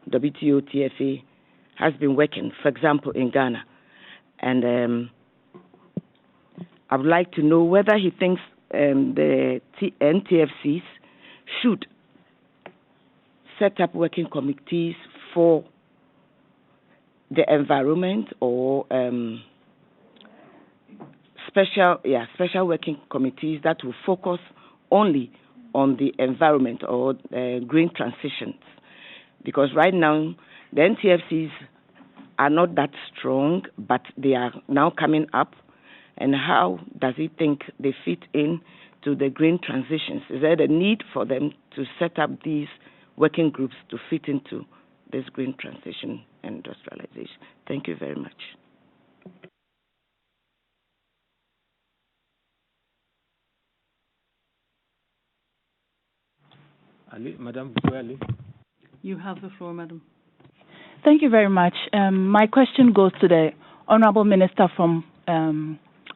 WTO TFA has been working, for example, in Ghana. And I would like to know whether he thinks the NTFCs should set up working committees for the environment or special working committees that will focus only on the environment or green transitions. Because right now, the NTFCs are not that strong, but they are now coming up. And how does he think they fit in to the green transitions? Is there a need for them to set up these working groups to fit into this green transition and industrialization? Thank you very much. Allez, Madame, vous pouvez aller. You have the floor, Madam. Thank you very much. My question goes to the Honorable Minister from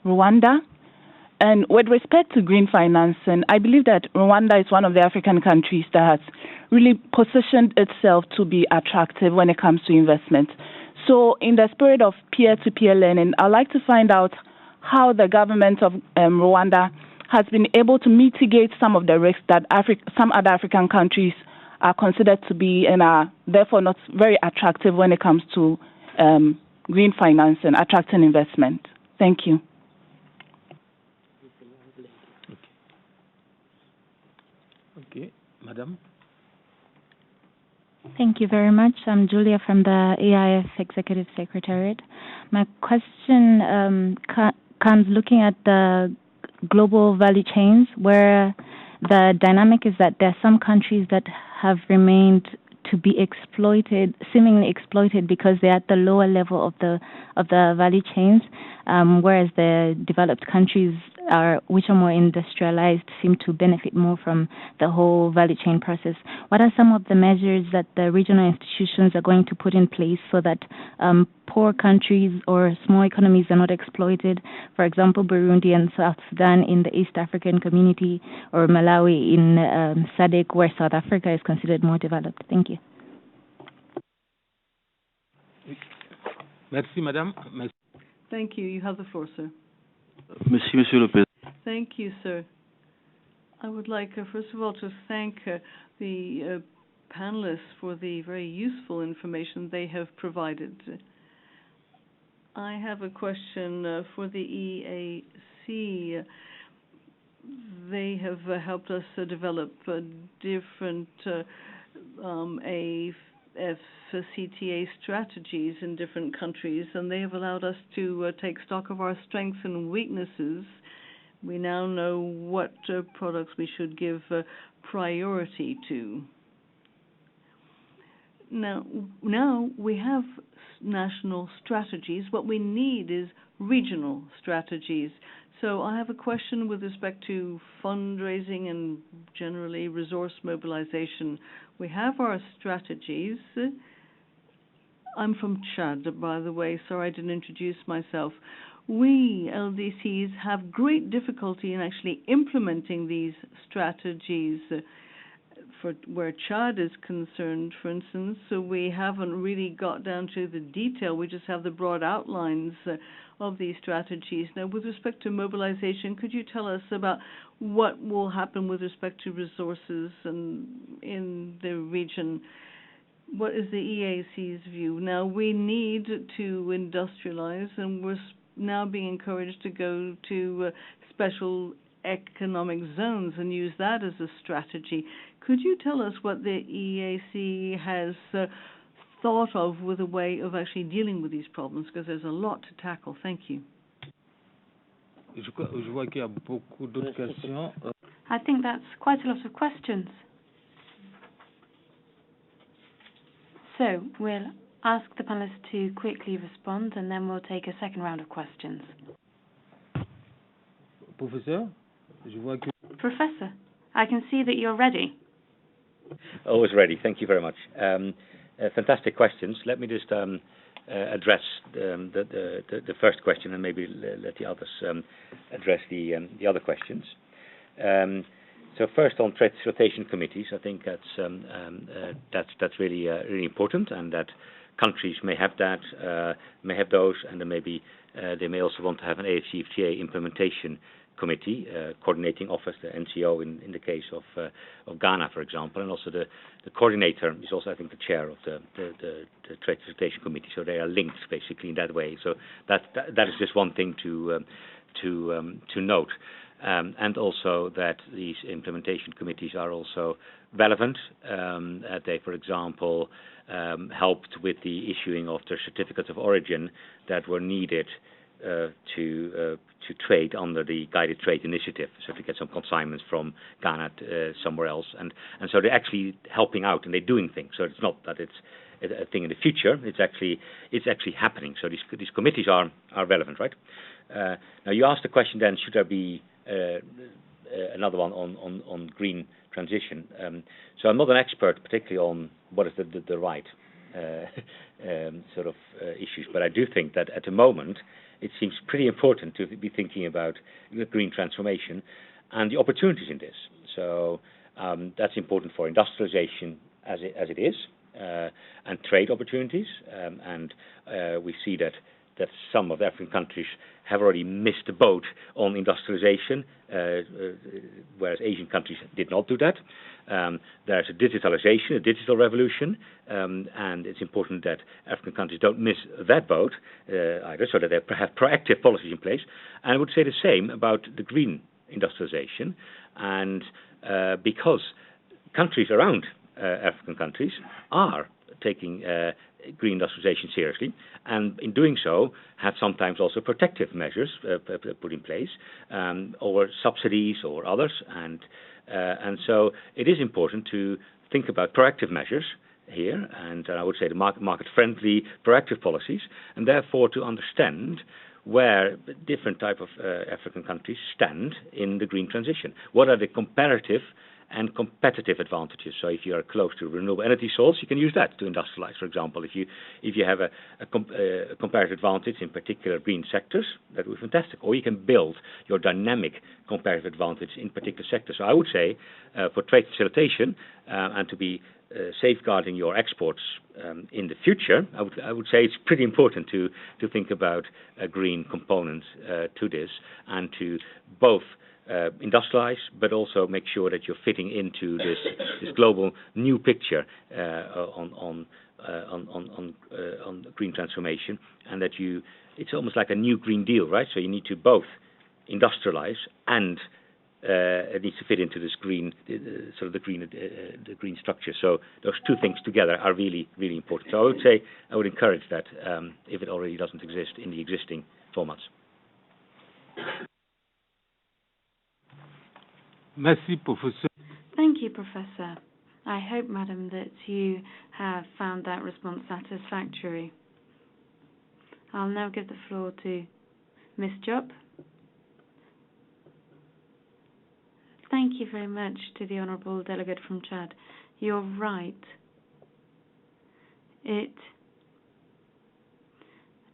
Rwanda. And with respect to green financing, I believe that Rwanda is one of the African countries that has really positioned itself to be attractive when it comes to investment. So in the spirit of peer-to-peer learning, I'd like to find out how the government of Rwanda has been able to mitigate some of the risks that some other African countries are considered to be and are therefore not very attractive when it comes to green finance and attracting investment. Thank you. Okay, Madam. Thank you very much. I'm Julia from the AIF Executive Secretariat. My question comes looking at the global value chains, where the dynamic is that there are some countries that have remained to be exploited, seemingly exploited, because they're at the lower level of the value chains, whereas the developed countries which are more industrialized seem to benefit more from the whole value chain process. What are some of the measures that the regional institutions are going to put in place so that poor countries or small economies are not exploited? For example, Burundi and South Sudan in the East African community, or Malawi in SADC, where South Africa is considered more developed. Thank you. Merci, Madame. Merci. Thank you. You have the floor, sir. Merci, Monsieur le Président. Thank you, sir. I would like, first of all, to thank the panelists for the very useful information they have provided. I have a question for the EAC. They have helped us develop different AfCFTA strategies in different countries, and they have allowed us to take stock of our strengths and weaknesses. We now know what products we should give priority to. Now we have national strategies. What we need is regional strategies. So I have a question with respect to fundraising and generally resource mobilization. We have our strategies. I'm from Chad, by the way. Sorry I didn't introduce myself. We, LDCs, have great difficulty in actually implementing these strategies. For where Chad is concerned, for instance, so we haven't really got down to the detail. We just have the broad outlines of these strategies. Now, with respect to mobilization, could you tell us about what will happen with respect to resources and in the region? What is the EAC's view? Now, we need to industrialize, and we're now being encouraged to go to special economic zones and use that as a strategy. Could you tell us what the EAC has thought of with a way of actually dealing with these problems? Because there's a lot to tackle. Thank you. I think that's quite a lot of questions. So we'll ask the panelists to quickly respond, and then we'll take a second round of questions. Professor, I can see that you're ready. Always ready. Thank you very much. Fantastic questions. Let me just address the first question, and maybe let the others address the other questions. So first, on trade facilitation committees, I think that's really really important, and that countries may have those, and then maybe they may also want to have an AfCFTA implementation committee, coordinating office, the NCO in the case of Ghana, for example, and also the coordinator is also, I think, the chair of the trade facilitation committee. So they are linked basically in that way. So that is just one thing to note, and also that these implementation committees are also relevant. They, for example, helped with the issuing of the certificates of origin that were needed to trade under the guided trade initiative, so to get some consignments from Ghana to, somewhere else, and so they're actually helping out and they're doing things. So it's not that it's a thing in the future; it's actually happening. So these committees are relevant, right? Now you asked the question then: should there be another one on green transition? So I'm not an expert, particularly on what is the right sort of issues, but I do think that at the moment it seems pretty important to be thinking about the green transformation and the opportunities in this. So that's important for industrialization as it is, and trade opportunities. And we see that some of the African countries have already missed the boat on industrialization, whereas Asian countries did not do that. There's a digitalization, a digital revolution, and it's important that African countries don't miss that boat either, so that they have proactive policies in place. And I would say the same about the green industrialization, and because countries around African countries are taking green industrialization seriously, and in doing so have sometimes also protective measures put in place, or subsidies or others, and so it is important to think about proactive measures here, and I would say the market-friendly proactive policies, and therefore to understand where different type of African countries stand in the green transition. What are the comparative and competitive advantages? So if you are close to renewable energy source, you can use that to industrialize. For example, if you have a comparative advantage in particular green sectors, that would be fantastic. Or you can build your dynamic comparative advantage in particular sectors. So I would say for trade facilitation and to be safeguarding your exports in the future, I would say it's pretty important to think about a green component to this, and to both industrialize, but also make sure that you're fitting into this global new picture on green transformation, and that it's almost like a new Green Deal, right? So you need to both industrialize and it needs to fit into this green, sort of the green structure. So those two things together are really, really important. So I would say I would encourage that if it already doesn't exist in the existing formats. Merci, Professor. Thank you, Professor. I hope, Madam, that you have found that response satisfactory. I'll now give the floor to Ms. Job. Thank you very much to the Honourable Delegate from Chad. You're right. It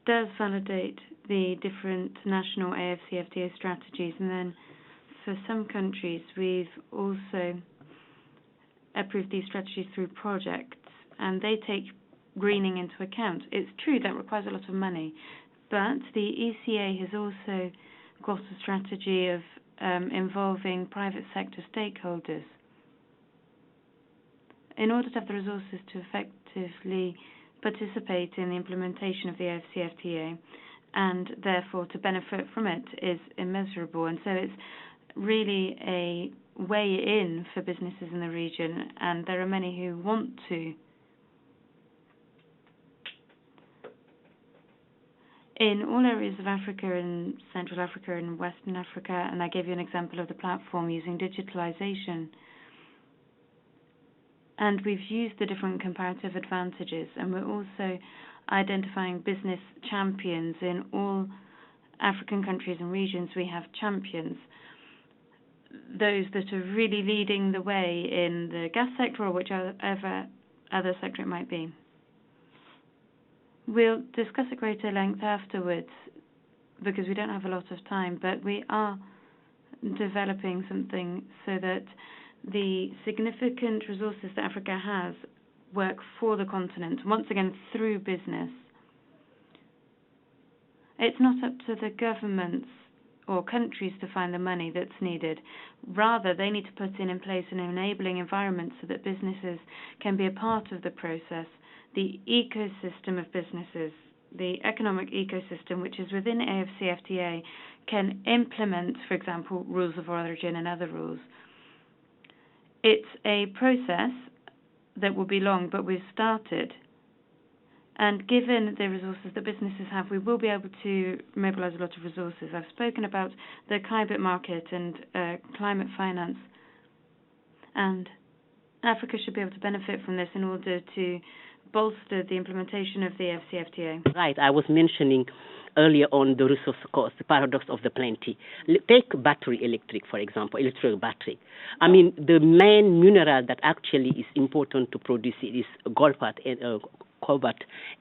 does validate the different national AfCFTA strategies, and then for some countries we've also approved these strategies through projects, and they take greening into account. It's true that requires a lot of money, but the ECA has also got a strategy of involving private sector stakeholders in order to have the resources to effectively participate in the implementation of the AfCFTA, and therefore to benefit from it is immeasurable. And so it's really a way in for businesses in the region, and there are many who want to. In all areas of Africa, in Central Africa and Western Africa, and I gave you an example of the platform using digitalization, and we've used the different comparative advantages, and we're also identifying business champions in all African countries and regions. We have champions, those that are really leading the way in the gas sector or whichever other sector it might be. We'll discuss at greater length afterwards because we don't have a lot of time, but we are developing something so that the significant resources that Africa has work for the continent, once again through business. It's not up to the governments or countries to find the money that's needed. Rather, they need to put in place an enabling environment so that businesses can be a part of the process. The ecosystem of businesses, the economic ecosystem, which is within AfCFTA, can implement, for example, rules of origin and other rules. It's a process that will be long, but we've started. And given the resources that businesses have, we will be able to mobilize a lot of resources. I've spoken about the climate market and climate finance. And Africa should be able to benefit from this in order to bolster the implementation of the AfCFTA. Right, I was mentioning earlier on the resource cost, the paradox of the plenty. Take battery electric, for example, electric battery. I mean, the main mineral that actually is important to produce it is cobalt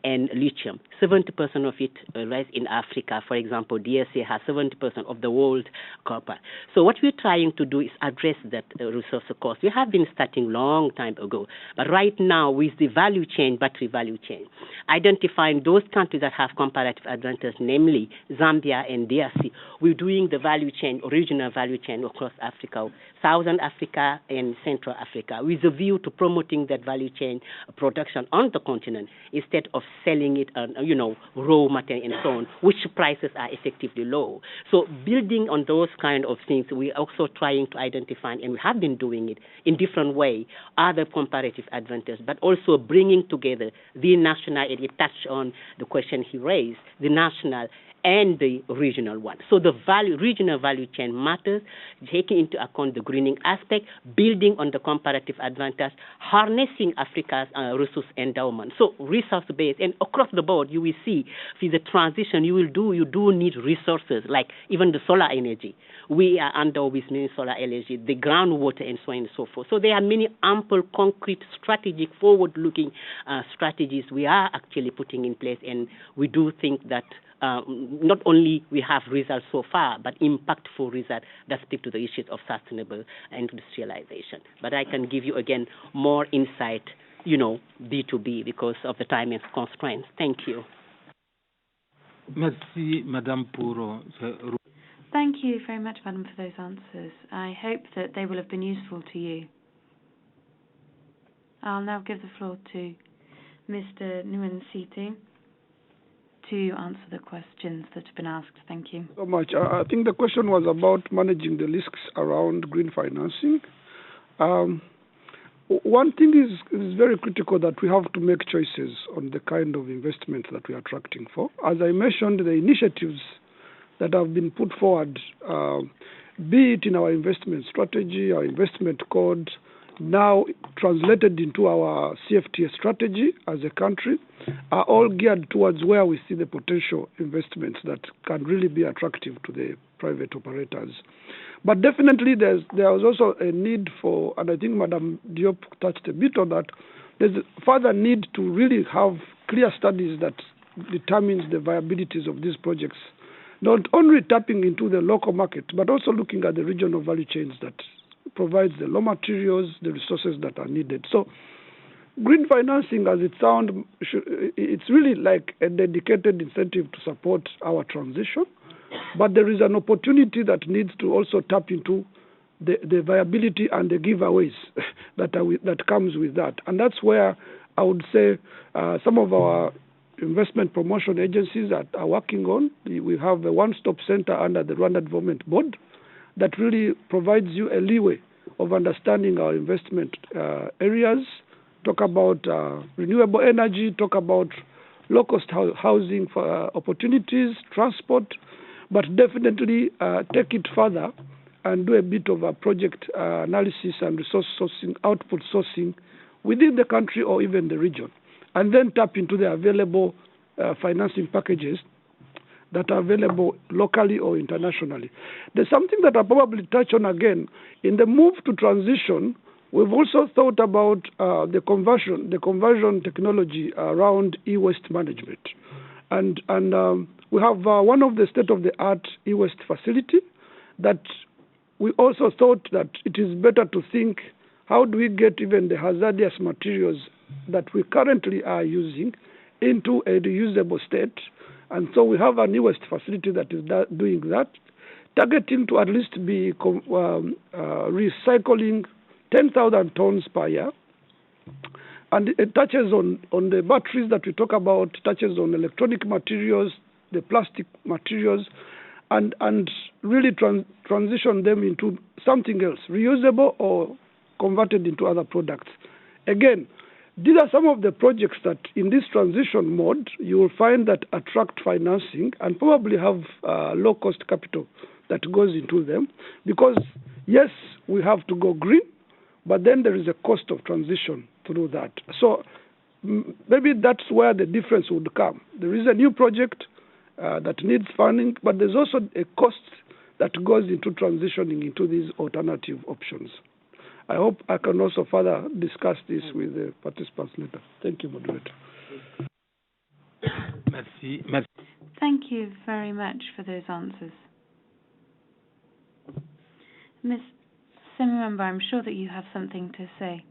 and lithium. 70% of it lies in Africa. For example, DSA has 70% of the world copper. So what we're trying to do is address that resource cost. We have been starting long time ago, but right now with the value chain, battery value chain, identifying those countries that have comparative advantage, namely Zambia and DRC, we're doing the value chain, regional value chain across Africa, Southern Africa and Central Africa, with a view to promoting that value chain production on the continent instead of selling it on, raw material and so on, which prices are effectively low. So building on those kind of things, we're also trying to identify, and we have been doing it in different way, other comparative advantages, but also bringing together the national, and he touched on the question he raised, the national and the regional one. So the regional value chain matters, taking into account the greening aspect, building on the comparative advantage, harnessing Africa's resource endowment. So resource-based, and across the board, you will see for the transition you do need resources, like even the solar energy. We are under with many solar energy, the groundwater, and so on and so forth. So there are many ample, concrete, strategic, forward-looking strategies we are actually putting in place, and we do think that not only we have results so far, but impactful results that speak to the issues of sustainable industrialization. But I can give you, again, more insight, B2B, because of the time and constraints. Thank you. Merci, Madame, pour Thank you very much, Madam, for those answers. I hope that they will have been useful to you. I'll now give the floor to Mr. Nuansiti to answer the questions that have been asked. Thank you. So much. I think the question was about managing the risks around green financing. One thing is very critical, that we have to make choices on the kind of investment that we are attracting for. As I mentioned, the initiatives that have been put forward, be it in our investment strategy, our investment code, now translated into our CFTA strategy as a country, are all geared towards where we see the potential investments that can really be attractive to the private operators. But definitely there was also a need for, and I think Madam Diop touched a bit on that, there's a further need to really have clear studies that determines the viabilities of these projects, not only tapping into the local market, but also looking at the regional value chains that provides the raw materials, the resources that are needed. So green financing, as it sounds, it's really like a dedicated incentive to support our transition, but there is an opportunity that needs to also tap into the viability and the giveaways that comes with that. And that's where I would say some of our investment promotion agencies that are working on. We have a one-stop center under the Rwanda Development Board that really provides you a leeway of understanding our investment areas, talk about renewable energy, talk about low-cost housing for opportunities, transport, but definitely take it further and do a bit of a project analysis and resource sourcing, output sourcing within the country or even the region, and then tap into the available financing packages that are available locally or internationally. There's something that I'll probably touch on again. In the move to transition, we've also thought about the conversion technology around e-waste management. And we have one of the state-of-the-art e-waste facility that we also thought that it is better to think, how do we get even the hazardous materials that we currently are using into a reusable state? And so we have an e-waste facility that is doing that, targeting to at least be recycling 10,000 tons per year. And it touches on the batteries that we talk about, touches on electronic materials, the plastic materials, and really transition them into something else, reusable or converted into other products. Again, these are some of the projects that in this transition mode, you will find that attract financing and probably have low-cost capital that goes into them. Because, yes, we have to go green, but then there is a cost of transition through that. So maybe that's where the difference would come. There is a new project that needs funding, but there's also a cost that goes into transitioning into these alternative options. I hope I can also further discuss this with the participants later. Thank you, moderator. Merci. Thank you very much for those answers. Ms. Semimamba, I'm sure that you have something to say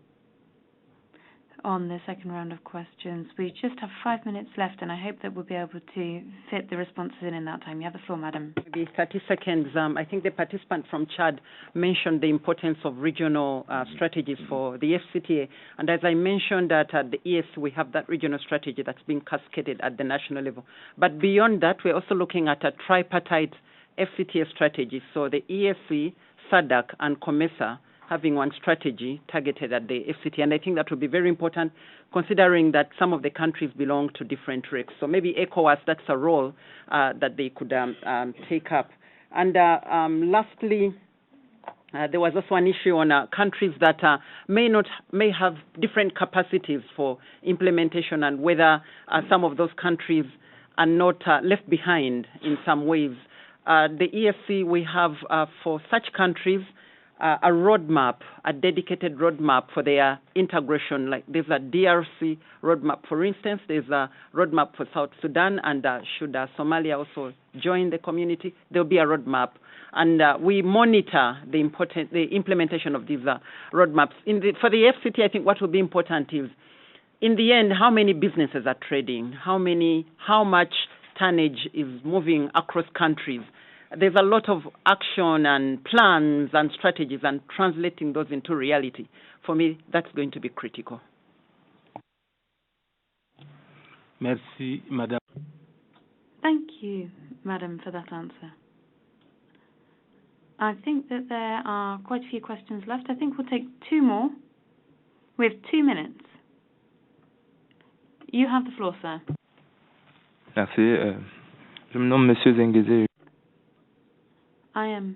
on the second round of questions. We just have 5 minutes left, and I hope that we'll be able to fit the responses in that time. You have the floor, madam. Maybe 30 seconds. I think the participant from Chad mentioned the importance of regional strategies for the FCTA. And as I mentioned that at the ESC, we have that regional strategy that's being cascaded at the national level. But beyond that, we're also looking at a tripartite FCTA strategy. So the ESC, SADC, and COMESA having one strategy targeted at the FCT. And I think that would be very important considering that some of the countries belong to different regs. So maybe ECOWAS, that's a role that they could take up. And lastly, there was also an issue on countries that may have different capacities for implementation and whether some of those countries are not left behind in some ways. The ESC, we have for such countries a roadmap, a dedicated roadmap for their integration. Like there's a DRC roadmap, for instance. There's a roadmap for South Sudan, and should Somalia also join the community, there'll be a roadmap. And we monitor the implementation of these roadmaps. For the FCT, I think what will be important is, in the end, how many businesses are trading, how much tonnage is moving across countries. There's a lot of action and plans and strategies, and translating those into reality. For me, that's going to be critical. Merci, Madame. Thank you, Madam, for that answer. I think that there are quite a few questions left. I think we'll take two more. We have 2 minutes. You have the floor, sir. Merci. Je me nomme Monsieur Zengeze. I am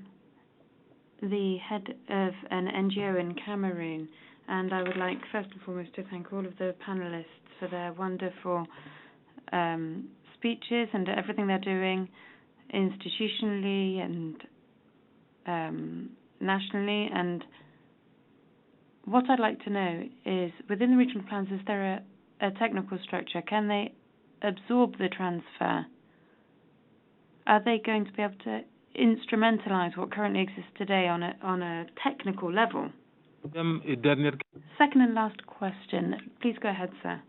the head of an NGO in Cameroon, And I would like, first and foremost, to thank all of the panelists for their wonderful speeches and everything they're doing institutionally and nationally. And what I'd like to know is, within the regional plans, is there a technical structure? Can they absorb the transfer? Are they going to be able to instrumentalize what currently exists today on a technical level? Second and last question. Please go ahead, sir.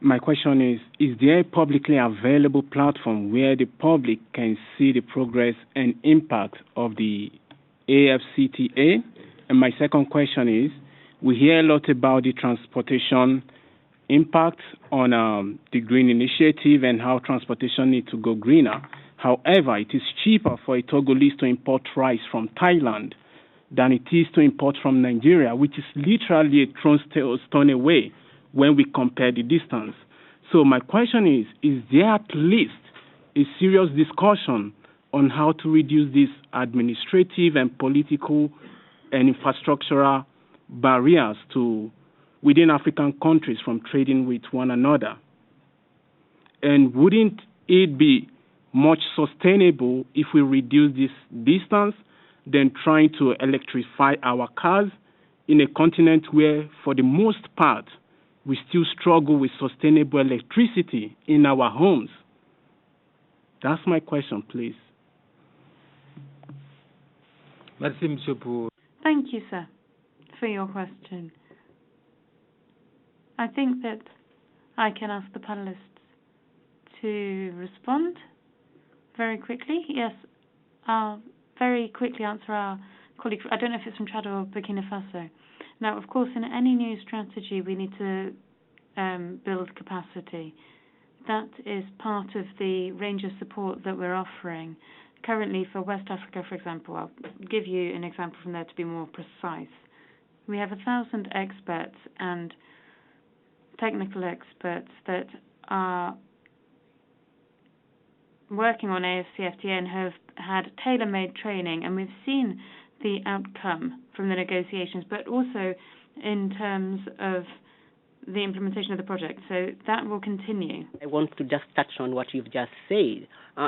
My question is there a publicly available platform where the public can see the progress and impact of the AfCFTA? And my second question is, we hear a lot about the transportation impact on the green initiative and how transportation needs to go greener. However, it is cheaper for a Togolese to import rice from Thailand than it is to import from Nigeria, which is literally a stone away when we compare the distance. So my question is there at least a serious discussion on how to reduce these administrative and political and infrastructural barriers within African countries from trading with one another? And wouldn't it be much sustainable if we reduce this distance than trying to electrify our cars in a continent where, for the most part, we still struggle with sustainable electricity in our homes? That's my question, please. Thank you, sir, for your question. I think that I can ask the panelists to respond very quickly. Yes, I'll very quickly answer our colleague. I don't know if it's from Chad or Burkina Faso. Now, of course, in any new strategy, we need to build capacity. That is part of the range of support that we're offering. Currently, for West Africa, for example, I'll give you an example from there to be more precise. We have 1,000 experts and technical experts that are working on AfCFTA and have had tailor-made training, and we've seen the outcome from the negotiations, but also in terms of the implementation of the project. So that will continue. I want to just touch on what you've just said.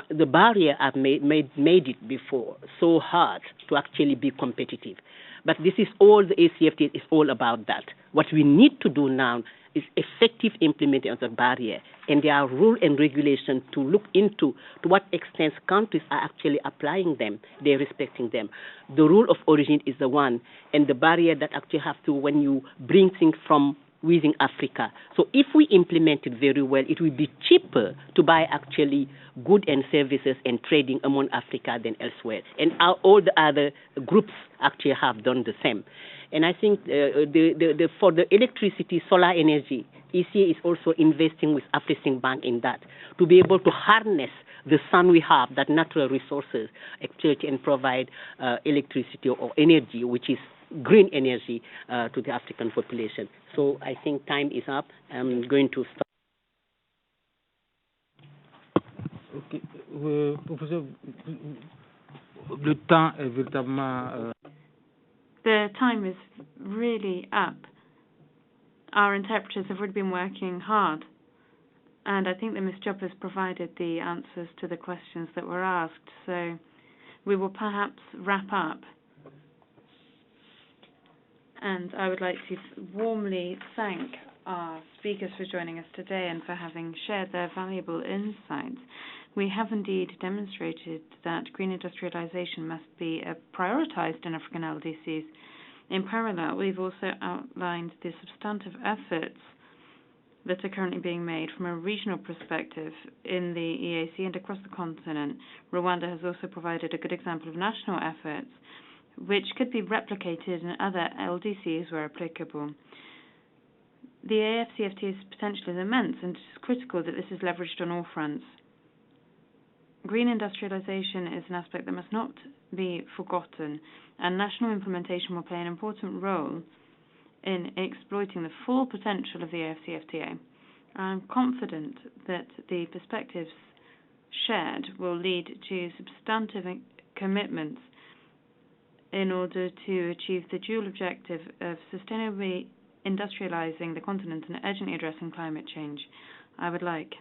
The barrier have made it before so hard to actually be competitive. But this is all the AfCFTA is all about that. What we need to do now is effective implementation of the barrier, and there are rules and regulations to look into to what extent countries are actually applying them, they're respecting them. The rule of origin is the one, and the barrier that actually have to, when you bring things from within Africa. So if we implement it very well, it will be cheaper to buy actually goods and services and trading among Africa than elsewhere. And all the other groups actually have done the same. And I think for the electricity, solar energy, ECA is also investing with Afrexim Bank in that, to be able to harness the sun we have, that natural resources, actually, and provide electricity or energy, which is green energy, to the African population. So I think time is up. I'm going to stop. Okay. Professor, le temps est véritablement... The time is really up. Our interpreters have already been working hard, and I think that Ms. Job has provided the answers to the questions that were asked, so we will perhaps wrap up. And I would like to warmly thank our speakers for joining us today and for having shared their valuable insights. We have indeed demonstrated that green industrialization must be prioritized in African LDCs. In parallel, we've also outlined the substantive efforts that are currently being made from a regional perspective in the EAC and across the continent. Rwanda has also provided a good example of national efforts, which could be replicated in other LDCs where applicable. The AfCFTA's potential is immense, and it is critical that this is leveraged on all fronts. Green industrialization is an aspect that must not be forgotten, and national implementation will play an important role in exploiting the full potential of the AfCFTA. I'm confident that the perspectives shared will lead to substantive commitments in order to achieve the dual objective of sustainably industrializing the continent and urgently addressing climate change. I would like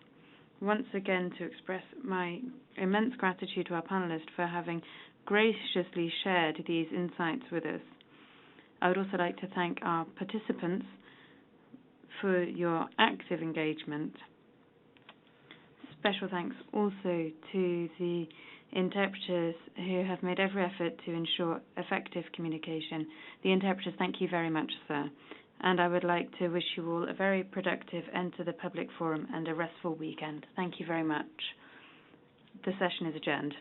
once again to express my immense gratitude to our panelists for having graciously shared these insights with us. I would also like to thank our participants for your active engagement. Special thanks also to the interpreters who have made every effort to ensure effective communication. The interpreters, thank you very much, sir. And I would like to wish you all a very productive end to the public forum and a restful weekend. Thank you very much. The session is adjourned.